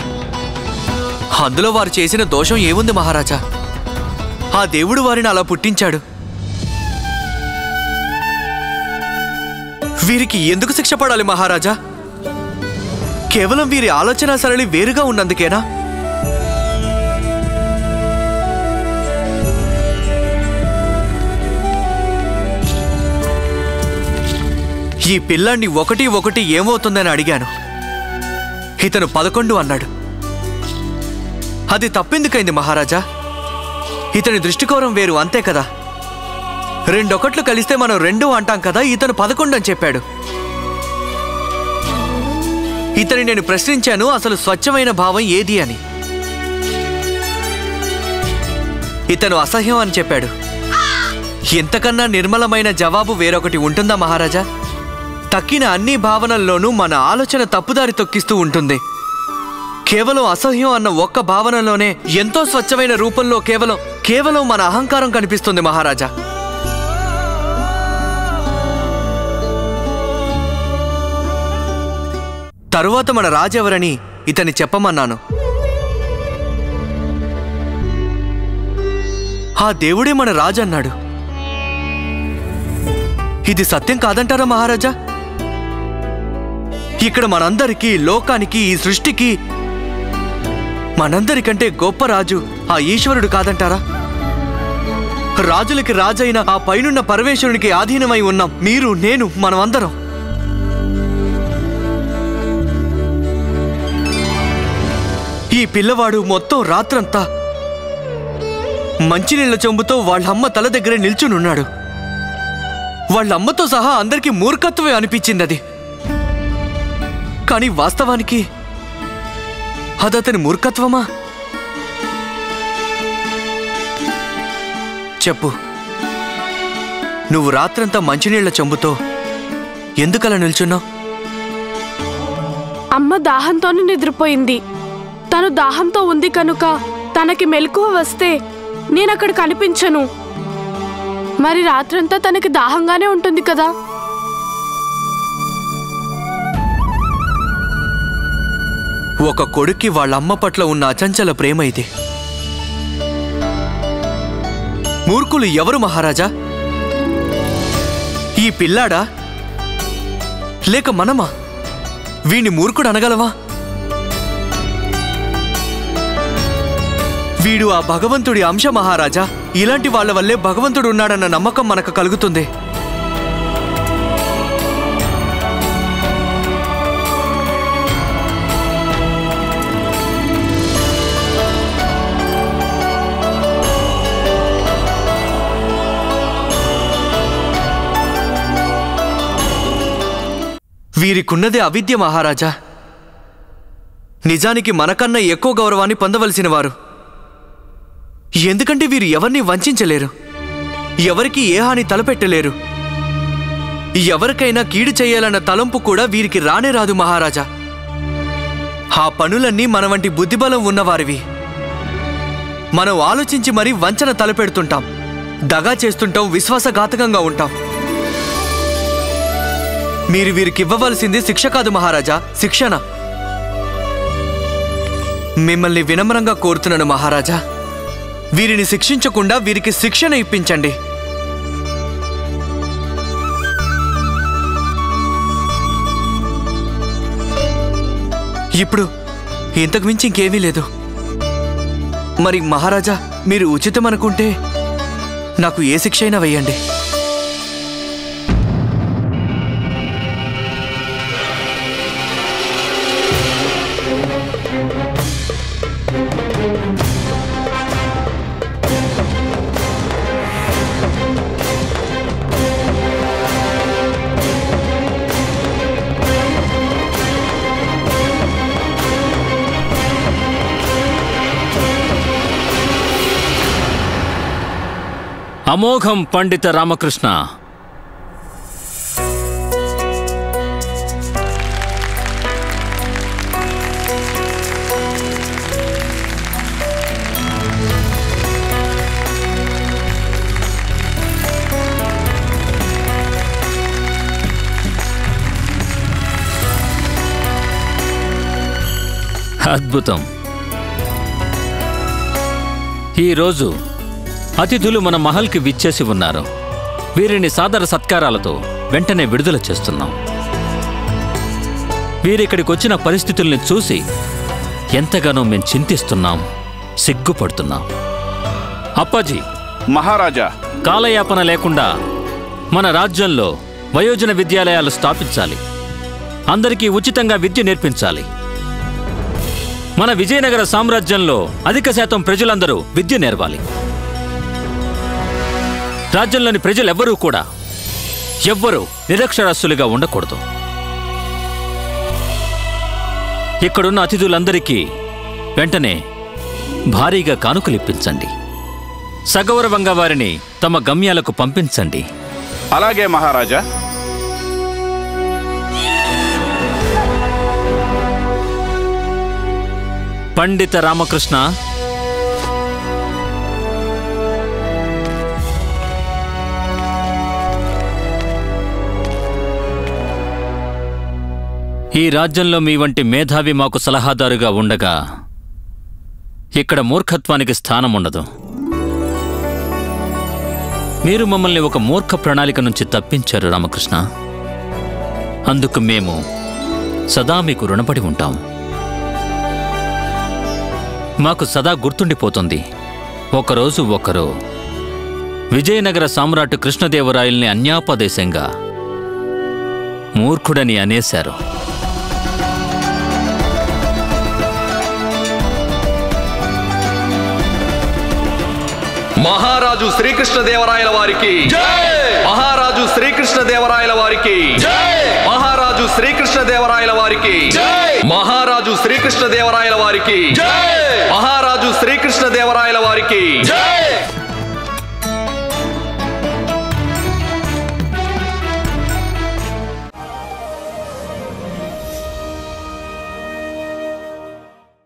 అందులో వారు చేసిన దోషం ఏముంది మహారాజా? ఆ దేవుడు వారిని అలా పుట్టించాడు. వీరికి ఎందుకు శిక్ష పడాలి మహారాజా? కేవలం వీరి ఆలోచన సరళి వేరుగా ఉన్నందుకేనా? ఈ పిల్లాన్ని ఒకటి ఏమవుతుందని అడిగాను. ఇతను 11 అన్నాడు. అది తప్పెందుకైంది మహారాజా? ఇతని దృష్టికోణం వేరు, అంతే కదా. 2 ఒకట్లు కలిస్తే మనం 2 అంటాం కదా. ఇతను 11 అని చెప్పాడు. ఇతని నేను ప్రశ్నించాను, అసలు స్వచ్ఛమైన భావం ఏది అని. ఇతను అసహ్యం అని చెప్పాడు. ఇంతకన్నా నిర్మలమైన జవాబు వేరొకటి ఉంటుందా మహారాజా? తక్కిన అన్ని భావనల్లోనూ మన ఆలోచన తప్పుదారి తొక్కిస్తూ ఉంటుంది. కేవలం అసహ్యం అన్న ఒక్క భావనలోనే ఎంతో స్వచ్ఛమైన రూపంలో కేవలం మన అహంకారం కనిపిస్తుంది మహారాజా. తరువాత మన రాజెవరని ఇతన్ని చెప్పమన్నాను. ఆ దేవుడే మన రాజు అన్నాడు. ఇది సత్యం కాదంటారా మహారాజా? ఇక్కడ మనందరికీ, లోకానికి, ఈ సృష్టికి మనందరికంటే గొప్ప రాజు ఆ ఈశ్వరుడు కాదంటారా? రాజులకి రాజైన ఆ పైనున్న పరమేశ్వరునికి ఆధీనమై ఉన్నాం మీరు, నేను, మనమందరం. ఈ పిల్లవాడు మొత్తం రాత్రంతా మంచినీళ్ల చెంబుతో వాళ్ళమ్మ తల దగ్గరే నిల్చునున్నాడు. వాళ్ళమ్మతో సహా అందరికీ మూర్ఖత్వమే అనిపించింది అది. కానీ వాస్తవానికి అదతని మూర్ఖత్వమా? చెప్పు, నువ్వు రాత్రంతా మంచినీళ్ల చెంబుతో ఎందుకలా నిల్చున్నావు? అమ్మ దాహంతోనే నిద్రపోయింది. తను దాహంతో ఉంది కనుక తనకి మెలకువ వస్తే నేనక్కడ కనిపించను. మరి రాత్రంతా తనకి దాహంగానే ఉంటుంది కదా. ఒక కొడుక్కి వాళ్ళమ్మ పట్ల ఉన్న అచంచల ప్రేమ ఇది. మూర్ఖులు ఎవరు మహారాజా? ఈ పిల్లాడా లేక మనమా? వీణ్ణి మూర్ఖుడు అనగలవా? వీడు ఆ భగవంతుడి అంశ మహారాజా. ఇలాంటి వాళ్ళ వల్లే భగవంతుడు ఉన్నాడన్న నమ్మకం మనకు కలుగుతుంది. వీరికున్నదే అవిద్య మహారాజా. నిజానికి మనకన్నా ఎక్కువ గౌరవాన్ని పొందవలసిన వారు. ఎందుకంటే వీరు ఎవరిని వంచలేరు, ఎవరికి ఏ హాని తలపెట్టలేరు. ఎవరికైనా కీడు చేయాలన్న తలంపు కూడా వీరికి రానే రాదు మహారాజా. ఆ పనులన్నీ మన వంటి బుద్ధిబలం ఉన్నవారివి. మనం ఆలోచించి మరీ వంచన తలపెడుతుంటాం, దగా చేస్తుంటాం, విశ్వాసఘాతకంగా ఉంటాం. మీరు వీరికివ్వవలసింది శిక్ష కాదు మహారాజా, శిక్షణ. మిమ్మల్ని వినమ్రంగా కోరుతున్నాను మహారాజా, వీరిని శిక్షించకుండా వీరికి శిక్షణ ఇప్పించండి. ఇప్పుడు ఇంతకు మించి ఇంకేమీ లేదు. మరి మహారాజా, మీరు ఉచితం అనుకుంటే నాకు ఏ శిక్ష అయినా వేయండి. అమోఘం పండిత రామకృష్ణ. అద్భుతం. ఈరోజు అతిథులు మన మహల్కి విచ్చేసి ఉన్నారు. వీరిని సాదర సత్కారాలతో వెంటనే విడుదల చేస్తున్నాం. వీరిక్కడికి వచ్చిన పరిస్థితుల్ని చూసి ఎంతగానో మేం చింతిస్తున్నాం, సిగ్గుపడుతున్నాం. అప్పాజీ, మహారాజా, కాలయాపన లేకుండా మన రాజ్యంలో వయోజన విద్యాలయాలు స్థాపించాలి. అందరికీ ఉచితంగా విద్య నేర్పించాలి. మన విజయనగర సామ్రాజ్యంలో అధిక శాతం ప్రజలందరూ విద్య నేర్వాలి. రాజ్యంలోని ప్రజలెవ్వరూ కూడా ఎవ్వరూ నిరక్షరాస్యులుగా ఉండకూడదు. ఇక్కడున్న అతిథులందరికీ వెంటనే భారీగా కానుకలిప్పించండి. సగౌరవంగా వారిని తమ గమ్యాలకు పంపించండి. అలాగే మహారాజా. పండిత రామకృష్ణ, ఈ రాజ్యంలో మీ వంటి మేధావి మాకు సలహాదారుగా ఉండగా ఇక్కడ మూర్ఖత్వానికి స్థానం ఉండదు. మీరు మమ్మల్ని ఒక మూర్ఖ ప్రణాళిక నుంచి తప్పించారు రామకృష్ణ. అందుకు మేము సదా మీకు రుణపడి ఉంటాం. మాకు సదా గుర్తుండిపోతుంది, ఒకరోజు ఒకరు విజయనగర సామ్రాట్ కృష్ణదేవరాయల్ని అన్యాపదేశంగా మూర్ఖుడని అనేశారు. మహారాజు శ్రీకృష్ణదేవరాయల వారికి, మహారాజు శ్రీకృష్ణదేవరాయల వారికి, మహారాజు శ్రీకృష్ణదేవరాయల వారికి, మహారాజు శ్రీకృష్ణదేవరాయల వారికి, మహారాజు శ్రీకృష్ణదేవరాయల వారికి.